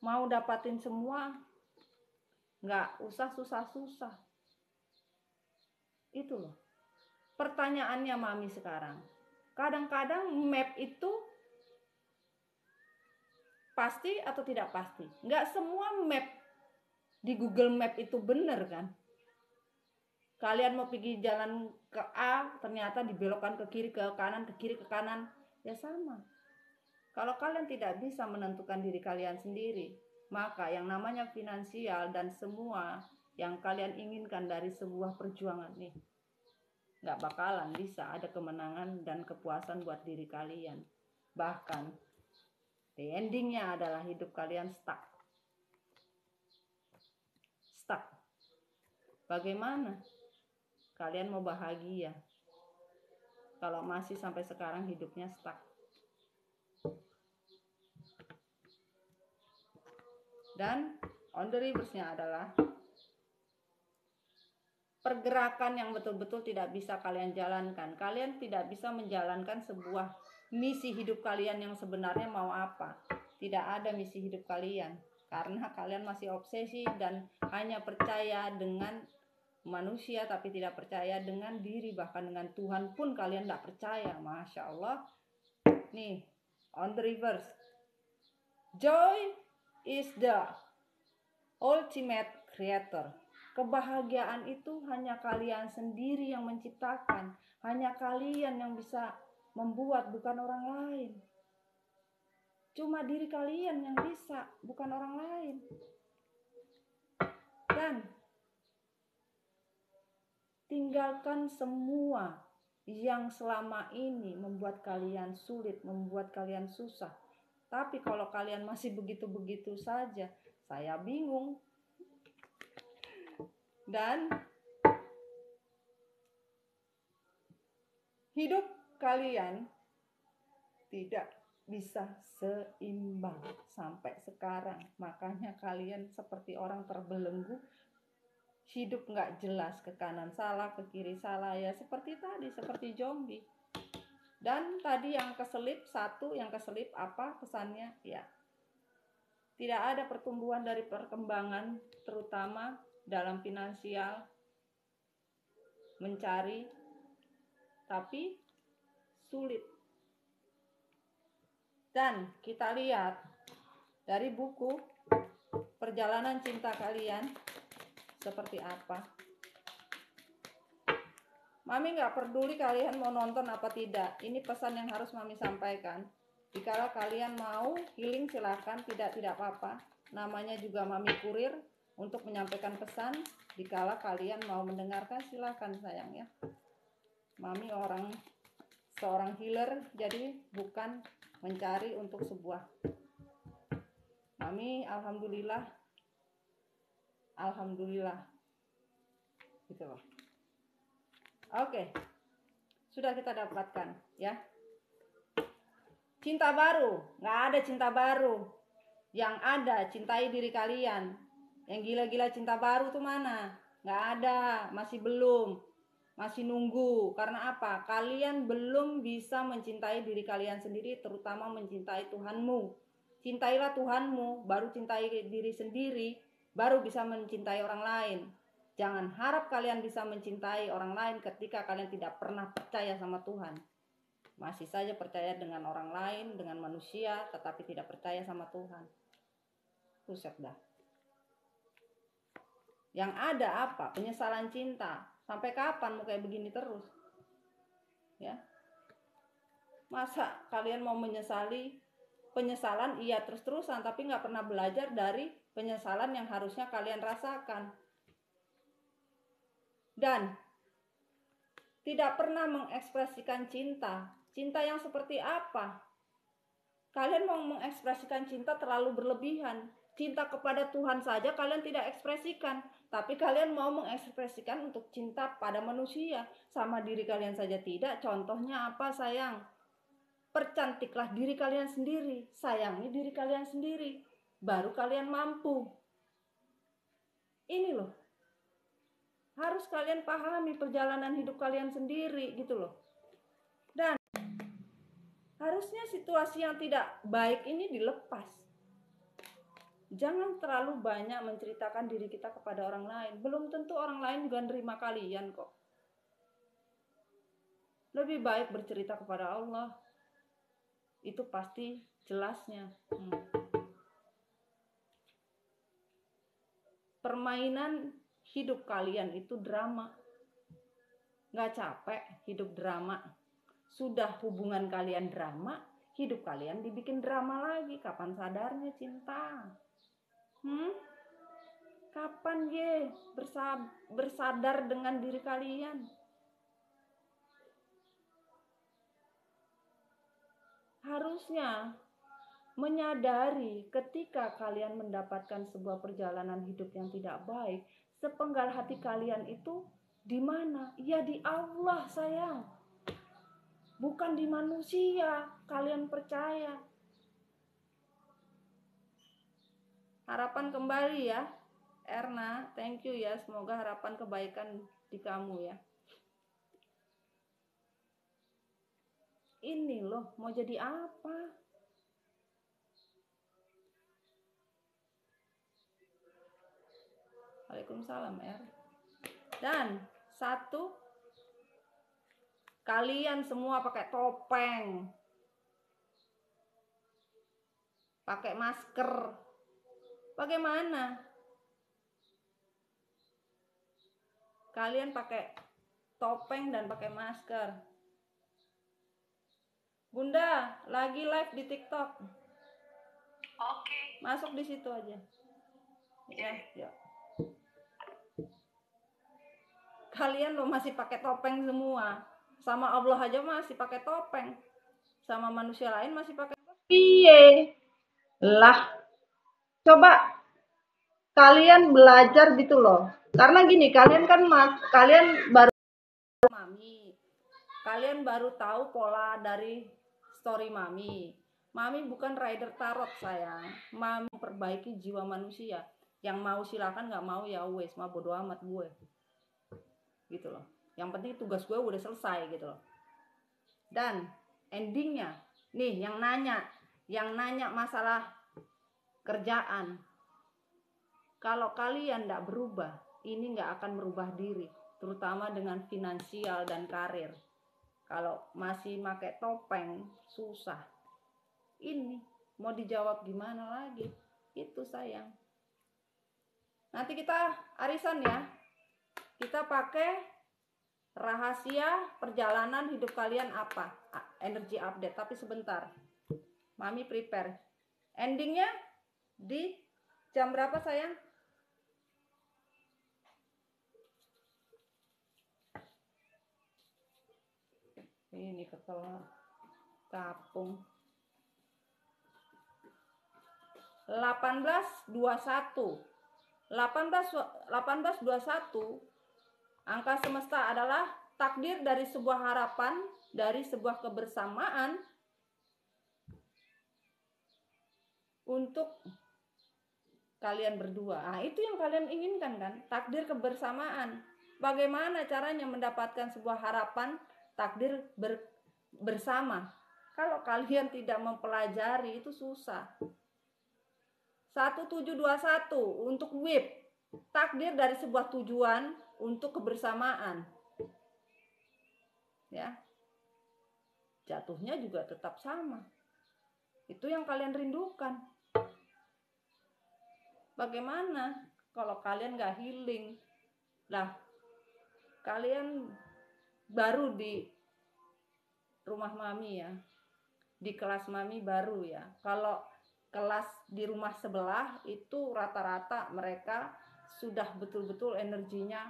mau dapatin semua nggak usah susah-susah. Itu loh pertanyaannya mami sekarang. Kadang-kadang map itu pasti atau tidak pasti. Nggak semua map di Google Map itu benar kan. Kalian mau pergi jalan ke A, ternyata dibelokkan ke kiri, ke kanan, ke kiri, ke kanan. Ya sama. Kalau kalian tidak bisa menentukan diri kalian sendiri, maka yang namanya finansial dan semua yang kalian inginkan dari sebuah perjuangan nih, nggak bakalan bisa ada kemenangan dan kepuasan buat diri kalian. Bahkan the endingnya adalah hidup kalian stuck. Bagaimana kalian mau bahagia kalau masih sampai sekarang hidupnya stuck? Dan on the reverse-nya adalah pergerakan yang betul-betul tidak bisa kalian jalankan. Kalian tidak bisa menjalankan sebuah misi hidup kalian yang sebenarnya mau apa. Tidak ada misi hidup kalian, karena kalian masih obsesi dan hanya percaya dengan manusia, tapi tidak percaya dengan diri. Bahkan dengan Tuhan pun kalian tidak percaya. Masya Allah. Nih, on the reverse, joy is the ultimate creator. Kebahagiaan itu hanya kalian sendiri yang menciptakan. Hanya kalian yang bisa membuat, bukan orang lain. Cuma diri kalian yang bisa, bukan orang lain. Dan tinggalkan semua yang selama ini membuat kalian sulit, membuat kalian susah. Tapi kalau kalian masih begitu-begitu saja, saya bingung. Dan hidup kalian tidak bisa seimbang sampai sekarang. Makanya kalian seperti orang terbelenggu, hidup nggak jelas, ke kanan salah, ke kiri salah, ya seperti tadi, seperti zombie. Dan tadi yang keselip apa pesannya? Ya, tidak ada pertumbuhan dari perkembangan, terutama dalam finansial, mencari, tapi sulit. Dan kita lihat dari buku Perjalanan Cinta Kalian, seperti apa. Mami nggak peduli kalian mau nonton apa tidak. Ini pesan yang harus Mami sampaikan. Jika kalian mau healing silakan, tidak apa-apa. Namanya juga Mami kurir untuk menyampaikan pesan. Jika kalian mau mendengarkan silakan sayang ya. Mami seorang healer, jadi bukan mencari untuk sebuah. Mami alhamdulillah gitu loh. Oke, sudah kita dapatkan ya. Cinta baru, nggak ada cinta baru. Yang ada cintai diri kalian. Yang gila-gila cinta baru tuh mana? Nggak ada, masih belum, masih nunggu. Karena apa? Kalian belum bisa mencintai diri kalian sendiri, terutama mencintai Tuhanmu. Cintailah Tuhanmu, baru cintai diri sendiri, baru bisa mencintai orang lain. Jangan harap kalian bisa mencintai orang lain ketika kalian tidak pernah percaya sama Tuhan. Masih saja percaya dengan orang lain, dengan manusia, tetapi tidak percaya sama Tuhan. Buset dah. Yang ada apa? Penyesalan cinta. Sampai kapan mau kayak begini terus? Ya. Masa kalian mau menyesali? Penyesalan iya terus-terusan, tapi nggak pernah belajar dari penyesalan yang harusnya kalian rasakan. Dan tidak pernah mengekspresikan cinta. Cinta yang seperti apa? Kalian mau mengekspresikan cinta terlalu berlebihan. Cinta kepada Tuhan saja kalian tidak ekspresikan. Tapi kalian mau mengekspresikan untuk cinta pada manusia. Sama diri kalian saja tidak. Contohnya apa sayang? Percantiklah diri kalian sendiri. Sayangi diri kalian sendiri. Baru kalian mampu. Ini loh. Harus kalian pahami perjalanan hidup kalian sendiri gitu loh. Dan harusnya situasi yang tidak baik ini dilepas. Jangan terlalu banyak menceritakan diri kita kepada orang lain. Belum tentu orang lain juga nerima kalian kok. Lebih baik bercerita kepada Allah. Itu pasti jelasnya. Permainan hidup kalian itu drama. Gak capek hidup drama. Sudah hubungan kalian drama, hidup kalian dibikin drama lagi. Kapan sadarnya cinta? Kapan bersadar dengan diri kalian? Harusnya menyadari ketika kalian mendapatkan sebuah perjalanan hidup yang tidak baik, sepenggal hati kalian itu di mana? Ya di Allah sayang. Bukan di manusia. Kalian percaya. Harapan kembali ya Erna, thank you ya. Semoga harapan kebaikan di kamu ya. Ini loh, mau jadi apa? Waalaikumsalam Er. Dan satu, kalian semua pakai topeng, pakai masker. Bagaimana? Kalian pakai topeng dan pakai masker. Bunda, lagi live di TikTok. Oke. Masuk di situ aja. Ya. Kalian lo masih pakai topeng semua. Sama Allah aja masih pakai topeng. Sama manusia lain masih pakai topeng. Piye? Lah. Coba kalian belajar gitu loh. Karena gini, kalian kan kalian baru Mami. Kalian baru tahu pola dari story Mami. Mami bukan rider tarot sayang. Mami memperbaiki jiwa manusia. Yang mau silakan, nggak mau ya wes, mah bodo amat gue. Gitu loh. Yang penting tugas gue udah selesai gitu loh. Dan endingnya, nih yang nanya masalah kerjaan. Kalau kalian nggak berubah, ini nggak akan merubah diri, terutama dengan finansial dan karir. Kalau masih pakai topeng, susah. Ini mau dijawab gimana lagi? Itu sayang. Nanti kita arisan ya. Kita pakai rahasia perjalanan hidup kalian apa? Energi update. Tapi sebentar. Mami prepare. Endingnya di jam berapa sayang? Ini ketel kapung. 1821. 1821 angka semesta adalah takdir dari sebuah harapan, dari sebuah kebersamaan untuk kalian berdua. Nah, itu yang kalian inginkan kan? Takdir kebersamaan. Bagaimana caranya mendapatkan sebuah harapan, takdir bersama? Kalau kalian tidak mempelajari itu susah. 1721 untuk WIP. Takdir dari sebuah tujuan untuk kebersamaan. Ya. Jatuhnya juga tetap sama. Itu yang kalian rindukan. Bagaimana kalau kalian gak healing? Lah, kalian baru di rumah mami ya. Di kelas mami baru ya. Kalau kelas di rumah sebelah itu rata-rata mereka sudah betul-betul energinya,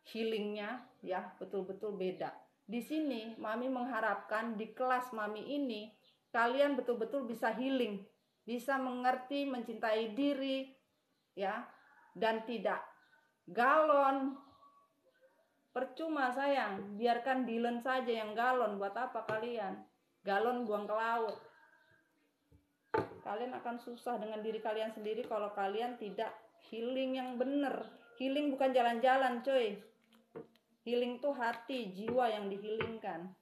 healingnya ya betul-betul beda. Di sini mami mengharapkan di kelas mami ini kalian betul-betul bisa healing, bisa mengerti, mencintai diri ya, dan tidak galon. Percuma sayang, biarkan Dylan saja yang galon. Buat apa kalian? Galon buang ke laut. Kalian akan susah dengan diri kalian sendiri kalau kalian tidak healing yang benar. Healing bukan jalan-jalan coy. Healing tuh hati, jiwa yang dihilingkan.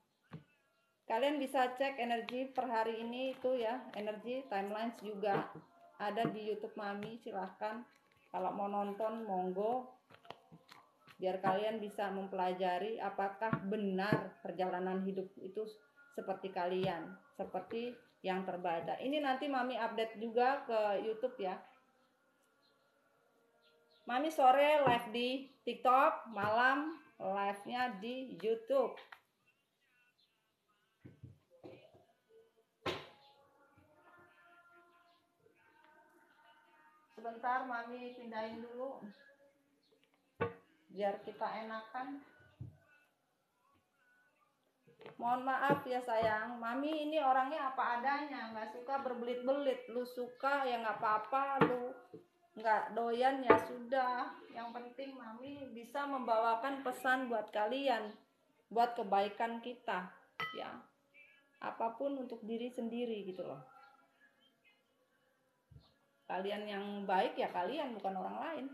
Kalian bisa cek energi per hari ini itu ya. Energi timelines juga ada di YouTube mami, silahkan. Kalau mau nonton monggo. Biar kalian bisa mempelajari apakah benar perjalanan hidup itu seperti kalian, seperti yang terbaca. Ini nanti mami update juga ke YouTube ya. Mami sore live di TikTok, malam live-nya di YouTube. Sebentar mami pindahin dulu biar kita enakan. Mohon maaf ya sayang, mami ini orangnya apa adanya, nggak suka berbelit-belit. Lu suka ya nggak apa-apa, lu nggak doyan ya sudah. Yang penting mami bisa membawakan pesan buat kalian, buat kebaikan kita ya, apapun untuk diri sendiri gitu loh. Kalian yang baik ya kalian, bukan orang lain.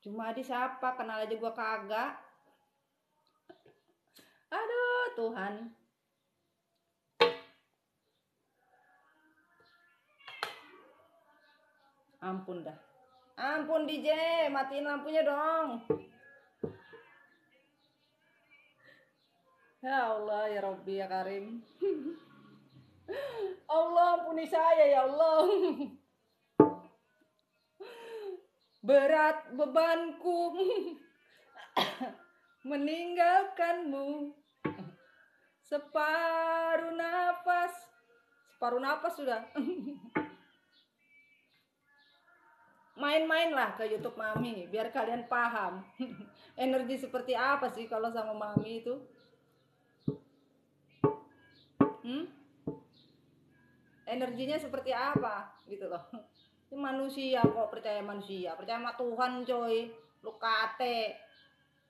Cuma di siapa, kenal aja gua kagak. Aduh Tuhan. Ampun dah. Ampun DJ, matiin lampunya dong. Ya Allah ya Rabbi ya Karim. Allah ampuni saya ya Allah. Berat bebanku meninggalkanmu. Separuh nafas sudah. Main-mainlah ke YouTube mami biar kalian paham energi seperti apa sih kalau sama mami itu. Energinya seperti apa gitu loh. Manusia kok percaya manusia, percaya sama Tuhan coy. Lu kate,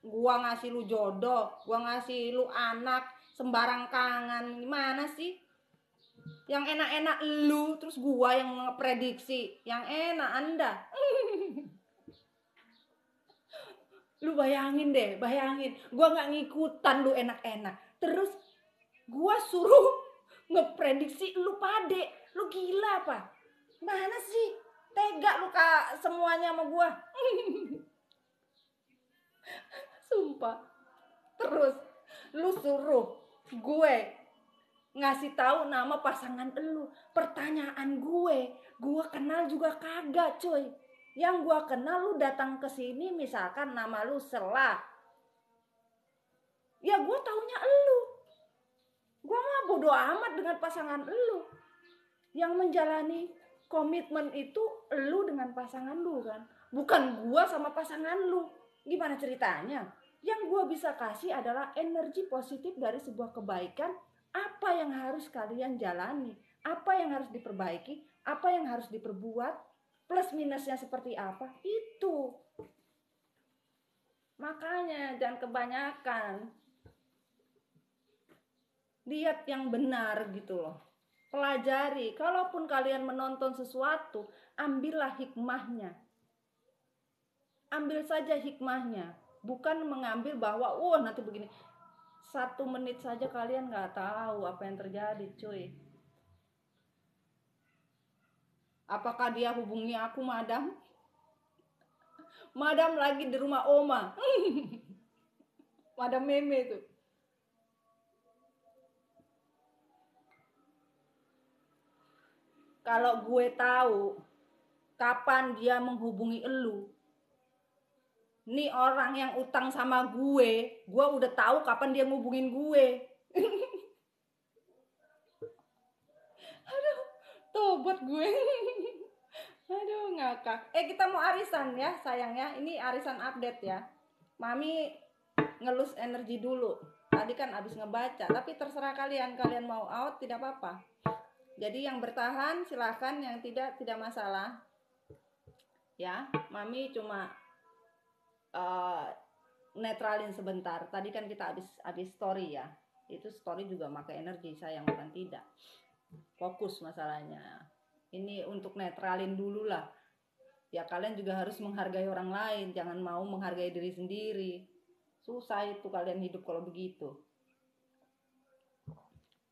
gua ngasih lu jodoh, gua ngasih lu anak sembarang kangen, gimana sih? Yang enak-enak lu, terus gua yang ngeprediksi, yang enak Anda. Lu bayangin deh, bayangin, gua nggak ngikutan lu enak-enak, terus gua suruh ngeprediksi lu pade, lu gila apa? Mana sih? Tega lu semuanya sama gua. Sumpah. Terus lu suruh gue ngasih tahu nama pasangan elu. Pertanyaan gue kenal juga kagak coy. Yang gue kenal lu datang ke sini misalkan nama lu Sela, ya gue taunya elu. Gue mah bodo amat dengan pasangan elu. Yang menjalani komitmen itu elu dengan pasangan lu kan, bukan gue sama pasangan lu. Gimana ceritanya? Yang gue bisa kasih adalah energi positif dari sebuah kebaikan. Apa yang harus kalian jalani, apa yang harus diperbaiki, apa yang harus diperbuat, plus minusnya seperti apa, itu. Makanya jangan kebanyakan, lihat yang benar gitu loh. Pelajari, kalaupun kalian menonton sesuatu, ambillah hikmahnya. Ambil saja hikmahnya, bukan mengambil bahwa nanti begini. 1 menit saja kalian gak tahu apa yang terjadi cuy. Apakah dia hubungi aku madam? Madam lagi di rumah oma. Madam meme tuh. Kalau gue tahu kapan dia menghubungi elu, nih orang yang utang sama gue udah tahu kapan dia ngubungin gue. Aduh, tobat gue. Aduh, ngakak. Kita mau arisan ya sayang ya. Ini arisan update ya. Mami ngelus energi dulu. Tadi kan abis ngebaca, tapi terserah kalian mau out tidak apa-apa. Jadi yang bertahan silahkan, yang tidak masalah. Ya, Mami cuma netralin sebentar. Tadi kan kita habis story ya. Itu story juga pakai energi sayang, bukan tidak. Fokus masalahnya. Ini untuk netralin dulu lah. Ya kalian juga harus menghargai orang lain, jangan mau menghargai diri sendiri. Susah itu kalian hidup kalau begitu.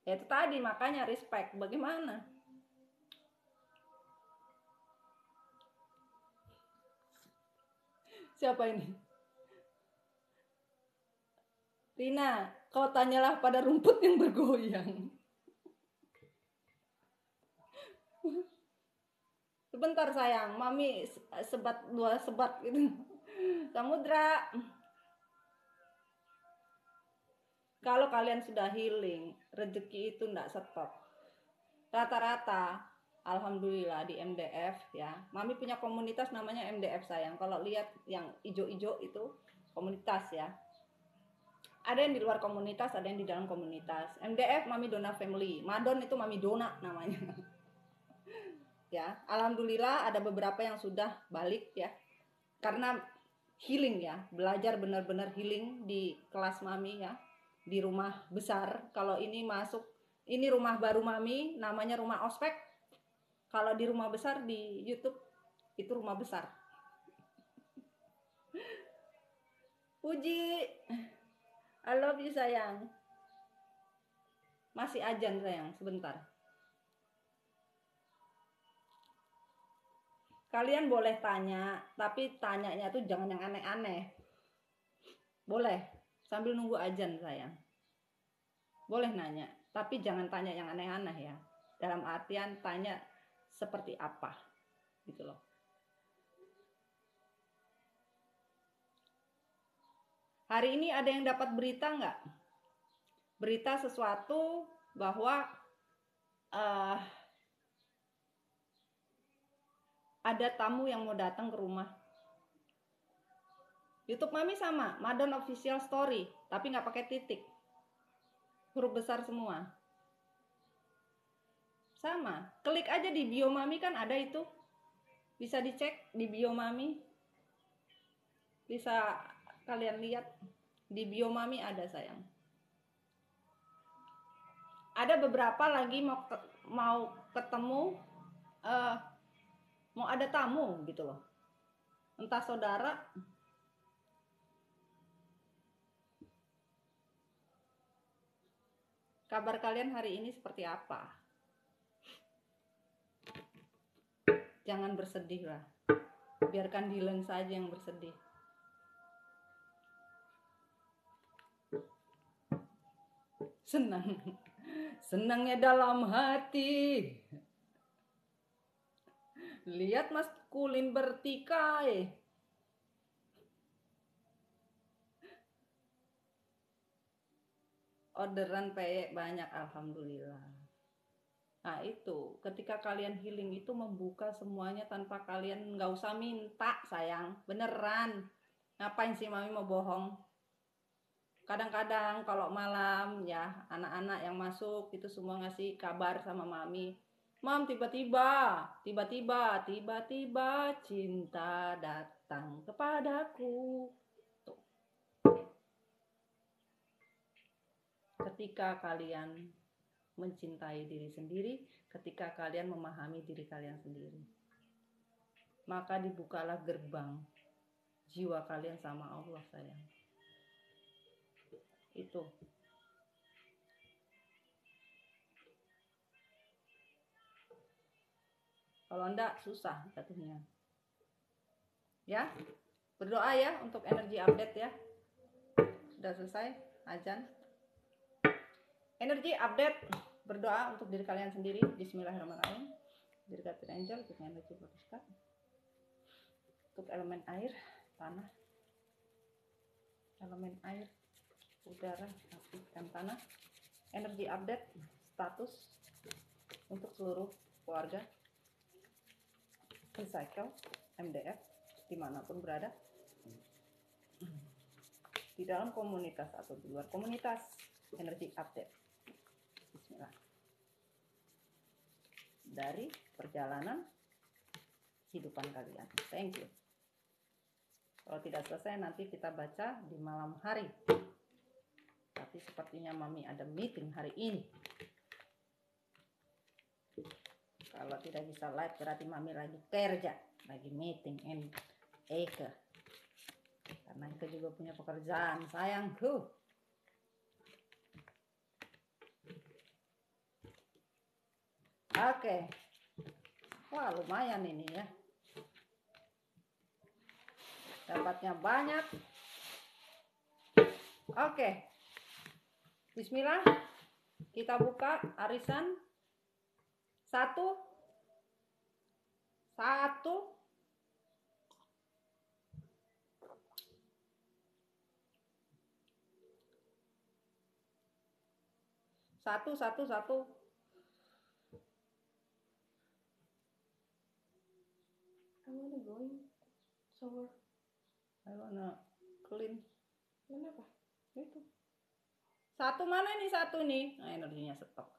Ya itu tadi, makanya respect. Bagaimana? Siapa ini? Rina, kau tanyalah pada rumput yang bergoyang. Sebentar sayang, Mami dua sebat gitu. Samudra, kalau kalian sudah healing, rezeki itu enggak stop. Rata-rata, alhamdulillah di MDF ya. Mami punya komunitas namanya MDF sayang. Kalau lihat yang ijo-ijo itu komunitas ya. Ada yang di luar komunitas, ada yang di dalam komunitas. MDF Mami Dona Family. Madon itu Mami Dona namanya. Ya, alhamdulillah ada beberapa yang sudah balik ya. Karena healing ya, belajar benar-benar healing di kelas Mami ya. Di rumah besar. Kalau ini masuk, ini rumah baru Mami, namanya rumah ospek. Kalau di rumah besar di YouTube itu rumah besar. Puji, I love you sayang. Masih ajan sayang, sebentar. Kalian boleh tanya, tapi tanyanya tuh jangan yang aneh-aneh. Boleh, sambil nunggu ajan sayang. Boleh nanya, tapi jangan tanya yang aneh-aneh ya. Dalam artian tanya seperti apa, gitu loh. Hari ini ada yang dapat berita nggak? Berita sesuatu bahwa ada tamu yang mau datang ke rumah. YouTube Mami sama, Madon Official Story, tapi nggak pakai titik, huruf besar semua. Sama, klik aja di bio Mami kan ada itu, bisa dicek di bio Mami, bisa kalian lihat di bio Mami ada sayang. Ada beberapa lagi mau ketemu, mau ada tamu gitu loh, entah saudara. Kabar kalian hari ini seperti apa? Jangan bersedih lah, biarkan Dylan saja yang bersedih. Senang. senangnya dalam hati. Lihat maskulin bertikai. Orderan peyek banyak, alhamdulillah. Nah itu, ketika kalian healing itu membuka semuanya tanpa kalian nggak usah minta sayang, beneran. Ngapain sih mami mau bohong? Kadang-kadang kalau malam ya anak-anak yang masuk itu semua ngasih kabar sama mami. Mam, tiba-tiba cinta datang kepadaku. Tuh. Ketika kalian mencintai diri sendiri, ketika kalian memahami diri kalian sendiri, maka dibukalah gerbang jiwa kalian sama Allah sayang. Itu. Kalau enggak susah jatuhnya. Ya, berdoa ya untuk energi update ya. Sudah selesai azan. Energi update, berdoa untuk diri kalian sendiri. Bismillahirrahmanirrahim. Dirgatin angel untuk energi protestan. Untuk elemen air, tanah, elemen air, udara, api, dan tanah. Energi update, status untuk seluruh keluarga. Recycle, MDF, dimanapun berada, di dalam komunitas atau di luar komunitas. Energi update. Bismillah. Dari perjalanan kehidupan kalian. Thank you. Kalau tidak selesai nanti kita baca di malam hari. Tapi sepertinya mami ada meeting hari ini. Kalau tidak bisa live berarti mami lagi kerja, lagi meeting Eke. Karena Eke juga punya pekerjaan, sayangku. Oke. Wah, lumayan ini ya. Dapatnya banyak. Oke. Bismillah. Kita buka arisan. Satu. I wanna going shower. I wanna clean. Kenapa? Itu. Satu mana nih satu nih? Nah, energinya stok.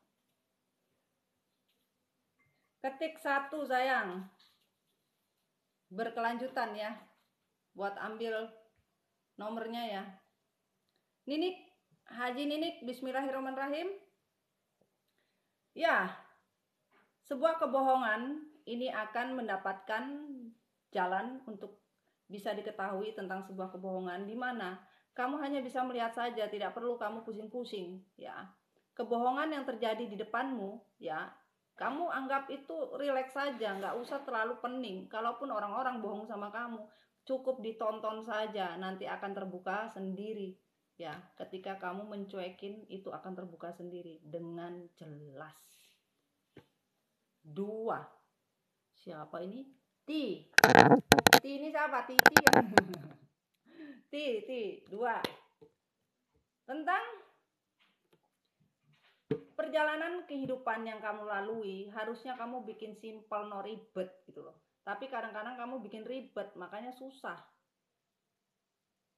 Ketik satu sayang. Berkelanjutan ya. Buat ambil nomornya ya. Ninik, Haji Ninik, bismillahirrahmanirrahim. Ya, sebuah kebohongan ini akan mendapatkan jalan untuk bisa diketahui tentang sebuah kebohongan di mana kamu hanya bisa melihat saja, tidak perlu kamu pusing-pusing ya. Kebohongan yang terjadi di depanmu ya, kamu anggap itu rileks saja, nggak usah terlalu pening. Kalaupun orang-orang bohong sama kamu, cukup ditonton saja, nanti akan terbuka sendiri ya. Ketika kamu mencuekin, itu akan terbuka sendiri dengan jelas. 2. Siapa ini? Ti ini siapa? Titi. Ti 2. Tentang perjalanan kehidupan yang kamu lalui, harusnya kamu bikin simple, no ribet gitu loh. Tapi kadang-kadang kamu bikin ribet, makanya susah.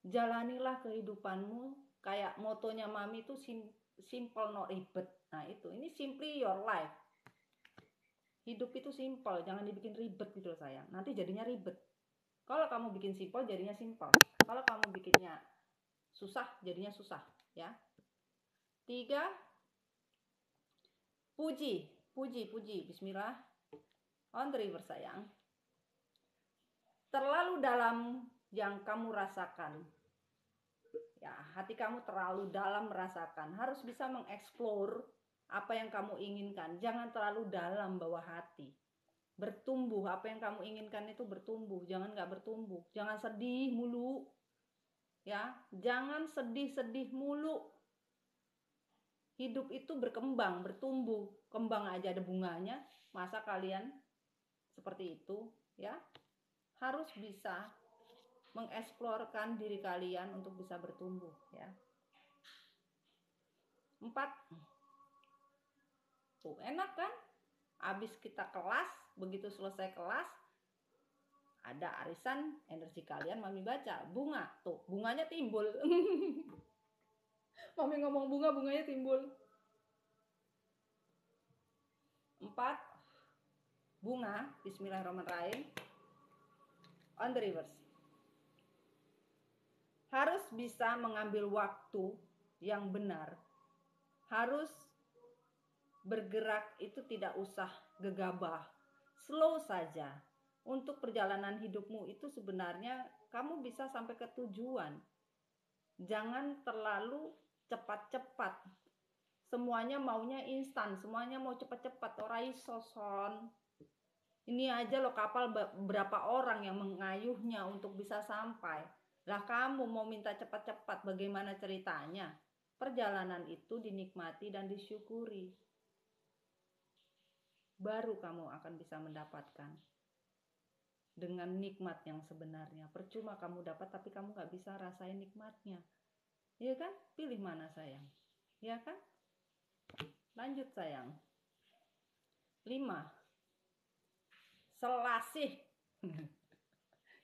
Jalanilah kehidupanmu kayak motonya mami itu simple, no ribet. Nah itu, ini simply your life. Hidup itu simple, jangan dibikin ribet gitu loh sayang. Nanti jadinya ribet. Kalau kamu bikin simple, jadinya simple. Kalau kamu bikinnya susah, jadinya susah ya. 3. Puji. Bismillah. On the river sayang. Terlalu dalam yang kamu rasakan. Ya, hati kamu terlalu dalam merasakan. Harus bisa mengeksplor apa yang kamu inginkan. Jangan terlalu dalam bawah hati. Bertumbuh, apa yang kamu inginkan itu bertumbuh. Jangan gak bertumbuh. Jangan sedih mulu. Ya, jangan sedih-sedih mulu. Hidup itu berkembang, bertumbuh. Kembang aja ada bunganya, masa kalian seperti itu, ya? Harus bisa mengeksplorkan diri kalian untuk bisa bertumbuh, ya. 4. Tuh, enak kan? Habis kita kelas, begitu selesai kelas, ada arisan energi kalian, Mami baca bunga. Tuh, bunganya timbul. Mami ngomong bunga, bunganya timbul. 4. Bunga, bismillahirrahmanirrahim. On the reverse. Harus bisa mengambil waktu yang benar. Harus bergerak itu tidak usah gegabah. Slow saja. Untuk perjalanan hidupmu itu sebenarnya kamu bisa sampai ke tujuan. Jangan terlalu cepat-cepat. Semuanya maunya instan, semuanya mau cepat-cepat. Ora iso son. Ini aja loh kapal berapa orang yang mengayuhnya untuk bisa sampai. Lah kamu mau minta cepat-cepat, bagaimana ceritanya? Perjalanan itu dinikmati dan disyukuri. Baru kamu akan bisa mendapatkan dengan nikmat yang sebenarnya. Percuma kamu dapat tapi kamu gak bisa rasain nikmatnya. Iya kan? Pilih mana sayang? Iya kan? Lanjut sayang. 5. Selasih.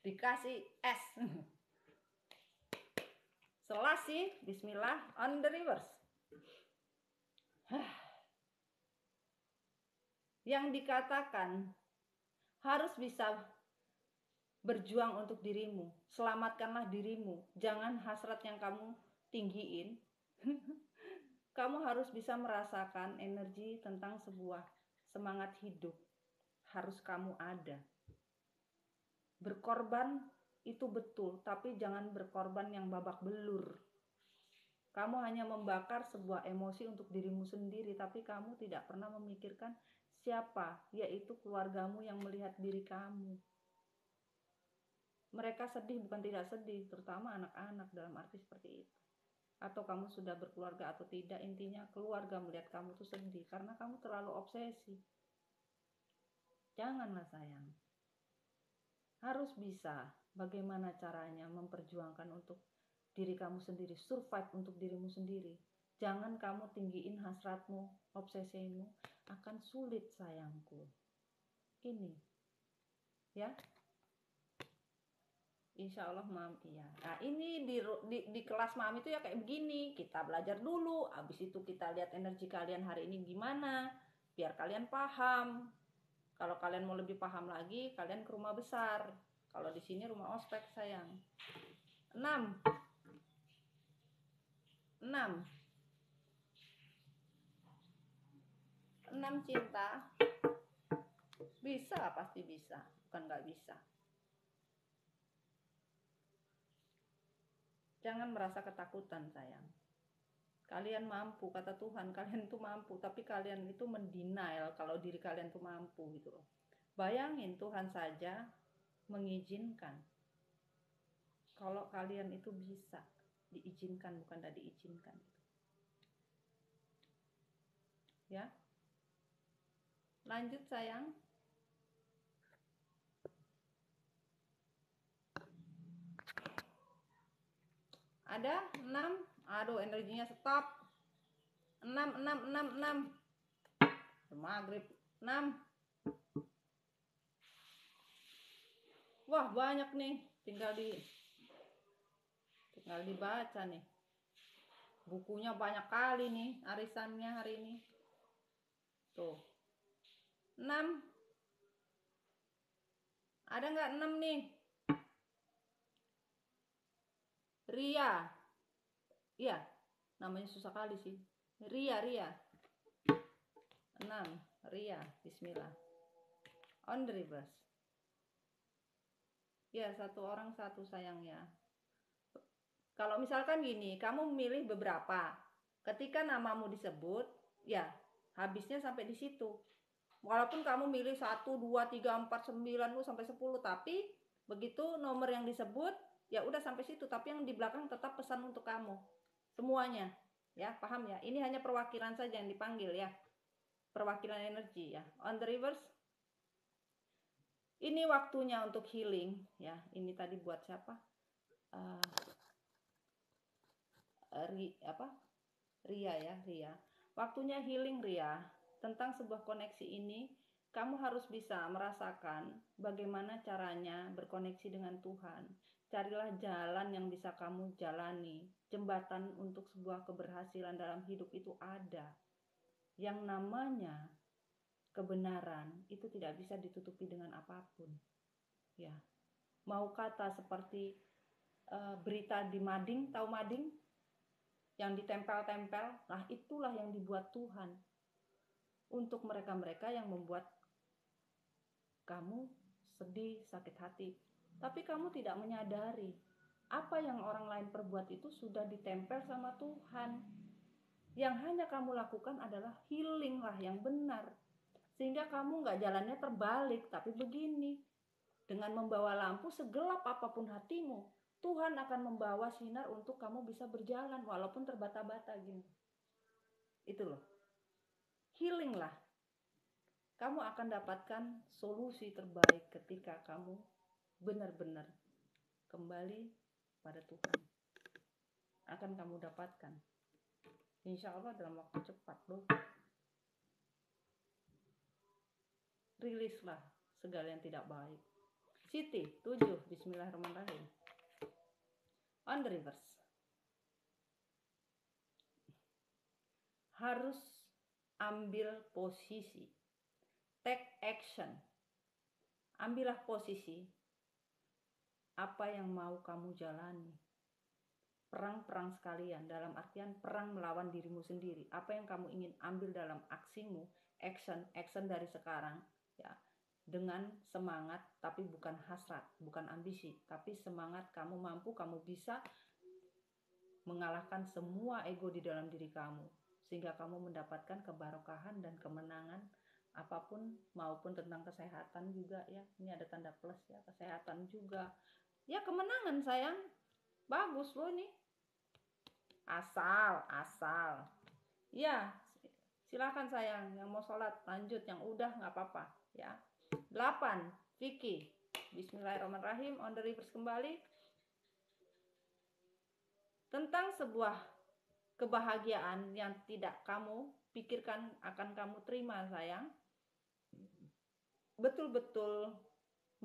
Dikasih es. Selasih, bismillah, on the reverse. Yang dikatakan harus bisa berjuang untuk dirimu. Selamatkanlah dirimu. Jangan hasrat yang kamu tinggiin. Kamu harus bisa merasakan energi tentang sebuah semangat hidup. Harus kamu ada. Berkorban itu betul, tapi jangan berkorban yang babak belur. Kamu hanya membakar sebuah emosi untuk dirimu sendiri, tapi kamu tidak pernah memikirkan siapa, yaitu keluargamu yang melihat diri kamu. Mereka sedih bukan tidak sedih, terutama anak-anak dalam arti seperti itu. Atau kamu sudah berkeluarga atau tidak, intinya keluarga melihat kamu tuh sedih karena kamu terlalu obsesi. Janganlah sayang. Harus bisa bagaimana caranya memperjuangkan untuk diri kamu sendiri, survive untuk dirimu sendiri. Jangan kamu tinggiin hasratmu, obsesimu, akan sulit sayangku. Ini, ya. Insya Allah Mam, iya. Nah ini di kelas Mam itu ya kayak begini. Kita belajar dulu, habis itu kita lihat energi kalian hari ini gimana, biar kalian paham. Kalau kalian mau lebih paham lagi, kalian ke rumah besar. Kalau di sini rumah ospek sayang. 6. 6 cinta. Bisa, pasti bisa. Bukan gak bisa. Jangan merasa ketakutan sayang. Kalian mampu, kata Tuhan, kalian itu mampu. Tapi kalian itu mendenial kalau diri kalian itu mampu gitu loh. Bayangin Tuhan saja mengizinkan. Kalau kalian itu bisa, diizinkan bukan tidak diizinkan. Ya. Lanjut sayang. Ada 6. Aduh energinya stop. 6. Maghrib 6. Wah banyak nih. Tinggal dibaca nih. Bukunya banyak kali nih arisannya hari ini. Tuh 6. Ada nggak 6 nih? Ria. Iya, namanya susah kali sih. Ria. 6. Ria, bismillah. On the reverse. Ya, satu orang satu sayangnya. Kalau misalkan gini, kamu memilih beberapa. Ketika namamu disebut, ya habisnya sampai di situ. Walaupun kamu milih 1, 2, 3, 4, 9 sampai 10, tapi begitu nomor yang disebut, ya udah sampai situ. Tapi yang di belakang tetap pesan untuk kamu. Semuanya, Ya, paham ya? Ini hanya perwakilan saja yang dipanggil ya. Perwakilan energi ya. On the reverse. Ini waktunya untuk healing ya. Ini tadi buat siapa? Ria ya, Ria. Waktunya healing Ria. Tentang sebuah koneksi ini, kamu harus bisa merasakan bagaimana caranya berkoneksi dengan Tuhan. Carilah jalan yang bisa kamu jalani. Jembatan untuk sebuah keberhasilan dalam hidup itu ada. Yang namanya kebenaran itu tidak bisa ditutupi dengan apapun. Ya. Mau kata seperti berita di mading, tahu mading? Yang ditempel-tempel, nah itulah yang dibuat Tuhan untuk mereka-mereka yang membuat kamu sedih, sakit hati. Tapi kamu tidak menyadari apa yang orang lain perbuat itu sudah ditempel sama Tuhan. Yang hanya kamu lakukan adalah healing lah yang benar. Sehingga kamu nggak jalannya terbalik, tapi begini. Dengan membawa lampu segelap apapun hatimu, Tuhan akan membawa sinar untuk kamu bisa berjalan walaupun terbata-bata gini. Itu loh. Healing lah. Kamu akan dapatkan solusi terbaik ketika kamu benar-benar kembali pada Tuhan. Akan kamu dapatkan. Insya Allah dalam waktu cepat loh. Rilislah segala yang tidak baik. Siti 7. Bismillahirrahmanirrahim. On the reverse. Harus ambil posisi. Take action. Ambillah posisi. Apa yang mau kamu jalani. Perang-perang sekalian. Dalam artian perang melawan dirimu sendiri. Apa yang kamu ingin ambil dalam aksimu. Action dari sekarang. Ya. Dengan semangat, tapi bukan hasrat, bukan ambisi, tapi semangat kamu mampu, kamu bisa mengalahkan semua ego di dalam diri kamu, sehingga kamu mendapatkan kebarokahan dan kemenangan apapun, maupun tentang kesehatan juga ya. Ini ada tanda plus ya, kesehatan juga. Ya kemenangan sayang, bagus loh ini. Asal. Ya silakan sayang, yang mau sholat lanjut, yang udah nggak apa-apa ya. 8. Vicky. Bismillahirrahmanirrahim. On the reverse kembali. Tentang sebuah kebahagiaan yang tidak kamu pikirkan akan kamu terima sayang. Betul-betul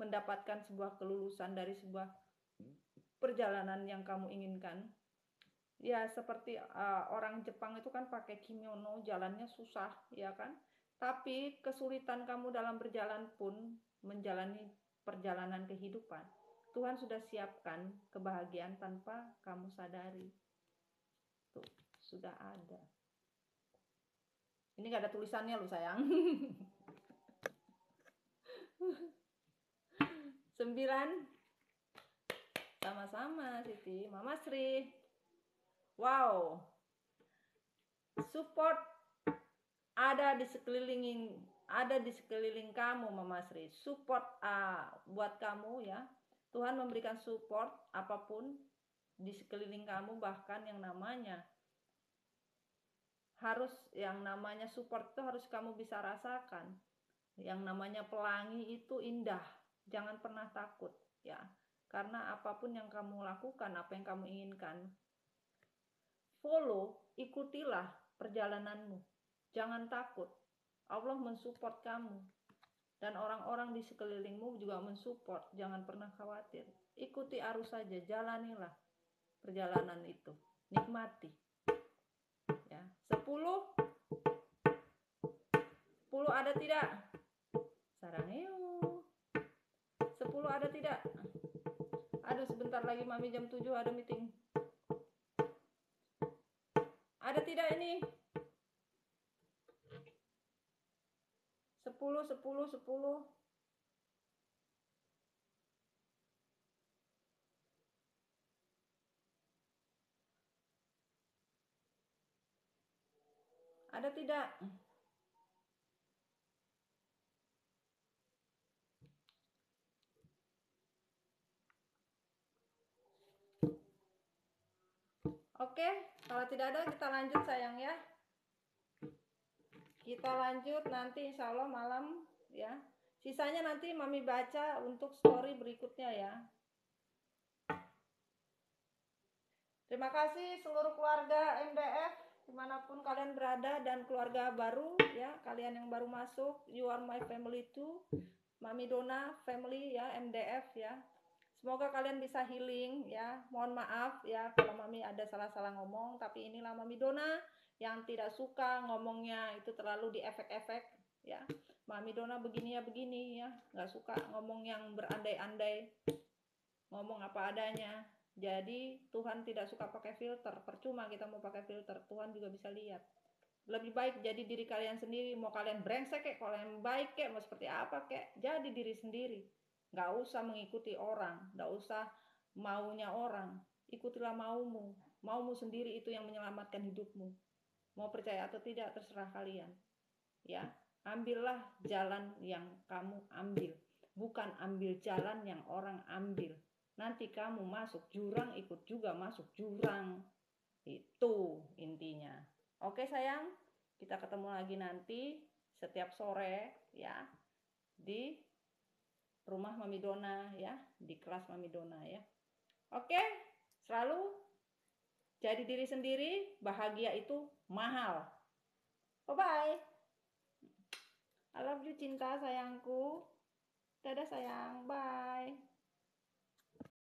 mendapatkan sebuah kelulusan dari sebuah perjalanan yang kamu inginkan. Ya seperti orang Jepang itu kan pakai kimono, jalannya susah ya kan. Tapi kesulitan kamu dalam berjalan pun, menjalani perjalanan kehidupan, Tuhan sudah siapkan kebahagiaan tanpa kamu sadari. Tuh, sudah ada. Ini gak ada tulisannya loh sayang. 9. Sama-sama Siti. Mama Sri. Wow. Support ada di sekeliling kamu Mama Sri. Support buat kamu ya. Tuhan memberikan support apapun di sekeliling kamu, bahkan yang namanya support itu harus kamu bisa rasakan. Yang namanya pelangi itu indah. Jangan pernah takut ya. Karena apapun yang kamu lakukan, apa yang kamu inginkan, follow, ikutilah perjalananmu. Jangan takut. Allah mensupport kamu. Dan orang-orang di sekelilingmu juga mensupport. Jangan pernah khawatir. Ikuti arus saja, jalanilah perjalanan itu. Nikmati. Ya. 10 ada tidak? Sarangeo. 10 ada tidak? Aduh sebentar lagi Mami jam 7 ada meeting. Ada tidak ini? 10. Ada tidak? Oke, kalau tidak ada kita lanjut sayang ya. Kita lanjut nanti insya Allah malam ya. Sisanya nanti Mami baca untuk story berikutnya ya. Terima kasih seluruh keluarga MDF dimanapun kalian berada dan keluarga baru ya, kalian yang baru masuk, you are my family too. Mami Dona family ya, MDF ya. Semoga kalian bisa healing ya. Mohon maaf ya kalau Mami ada salah-salah ngomong, tapi inilah Mami Dona yang tidak suka ngomongnya itu terlalu di efek-efek ya. Mami Dona begini ya, nggak suka ngomong yang berandai-andai, ngomong apa adanya. Jadi Tuhan tidak suka pakai filter. Percuma kita mau pakai filter, Tuhan juga bisa lihat. Lebih baik jadi diri kalian sendiri. Mau kalian brengsek kek, kalian baik kek, mau seperti apa kek, jadi diri sendiri. Nggak usah mengikuti orang, nggak usah maunya orang. Ikutilah maumu. Maumu sendiri itu yang menyelamatkan hidupmu. Mau percaya atau tidak terserah kalian. Ya, ambillah jalan yang kamu ambil, bukan ambil jalan yang orang ambil. Nanti kamu masuk jurang, ikut juga masuk jurang. Itu intinya. Oke sayang, kita ketemu lagi nanti setiap sore ya di rumah Mami Dona ya, di kelas Mami Dona ya. Oke, selalu jadi diri sendiri, bahagia itu mahal. Bye-bye. I love you cinta sayangku. Dadah sayang, bye.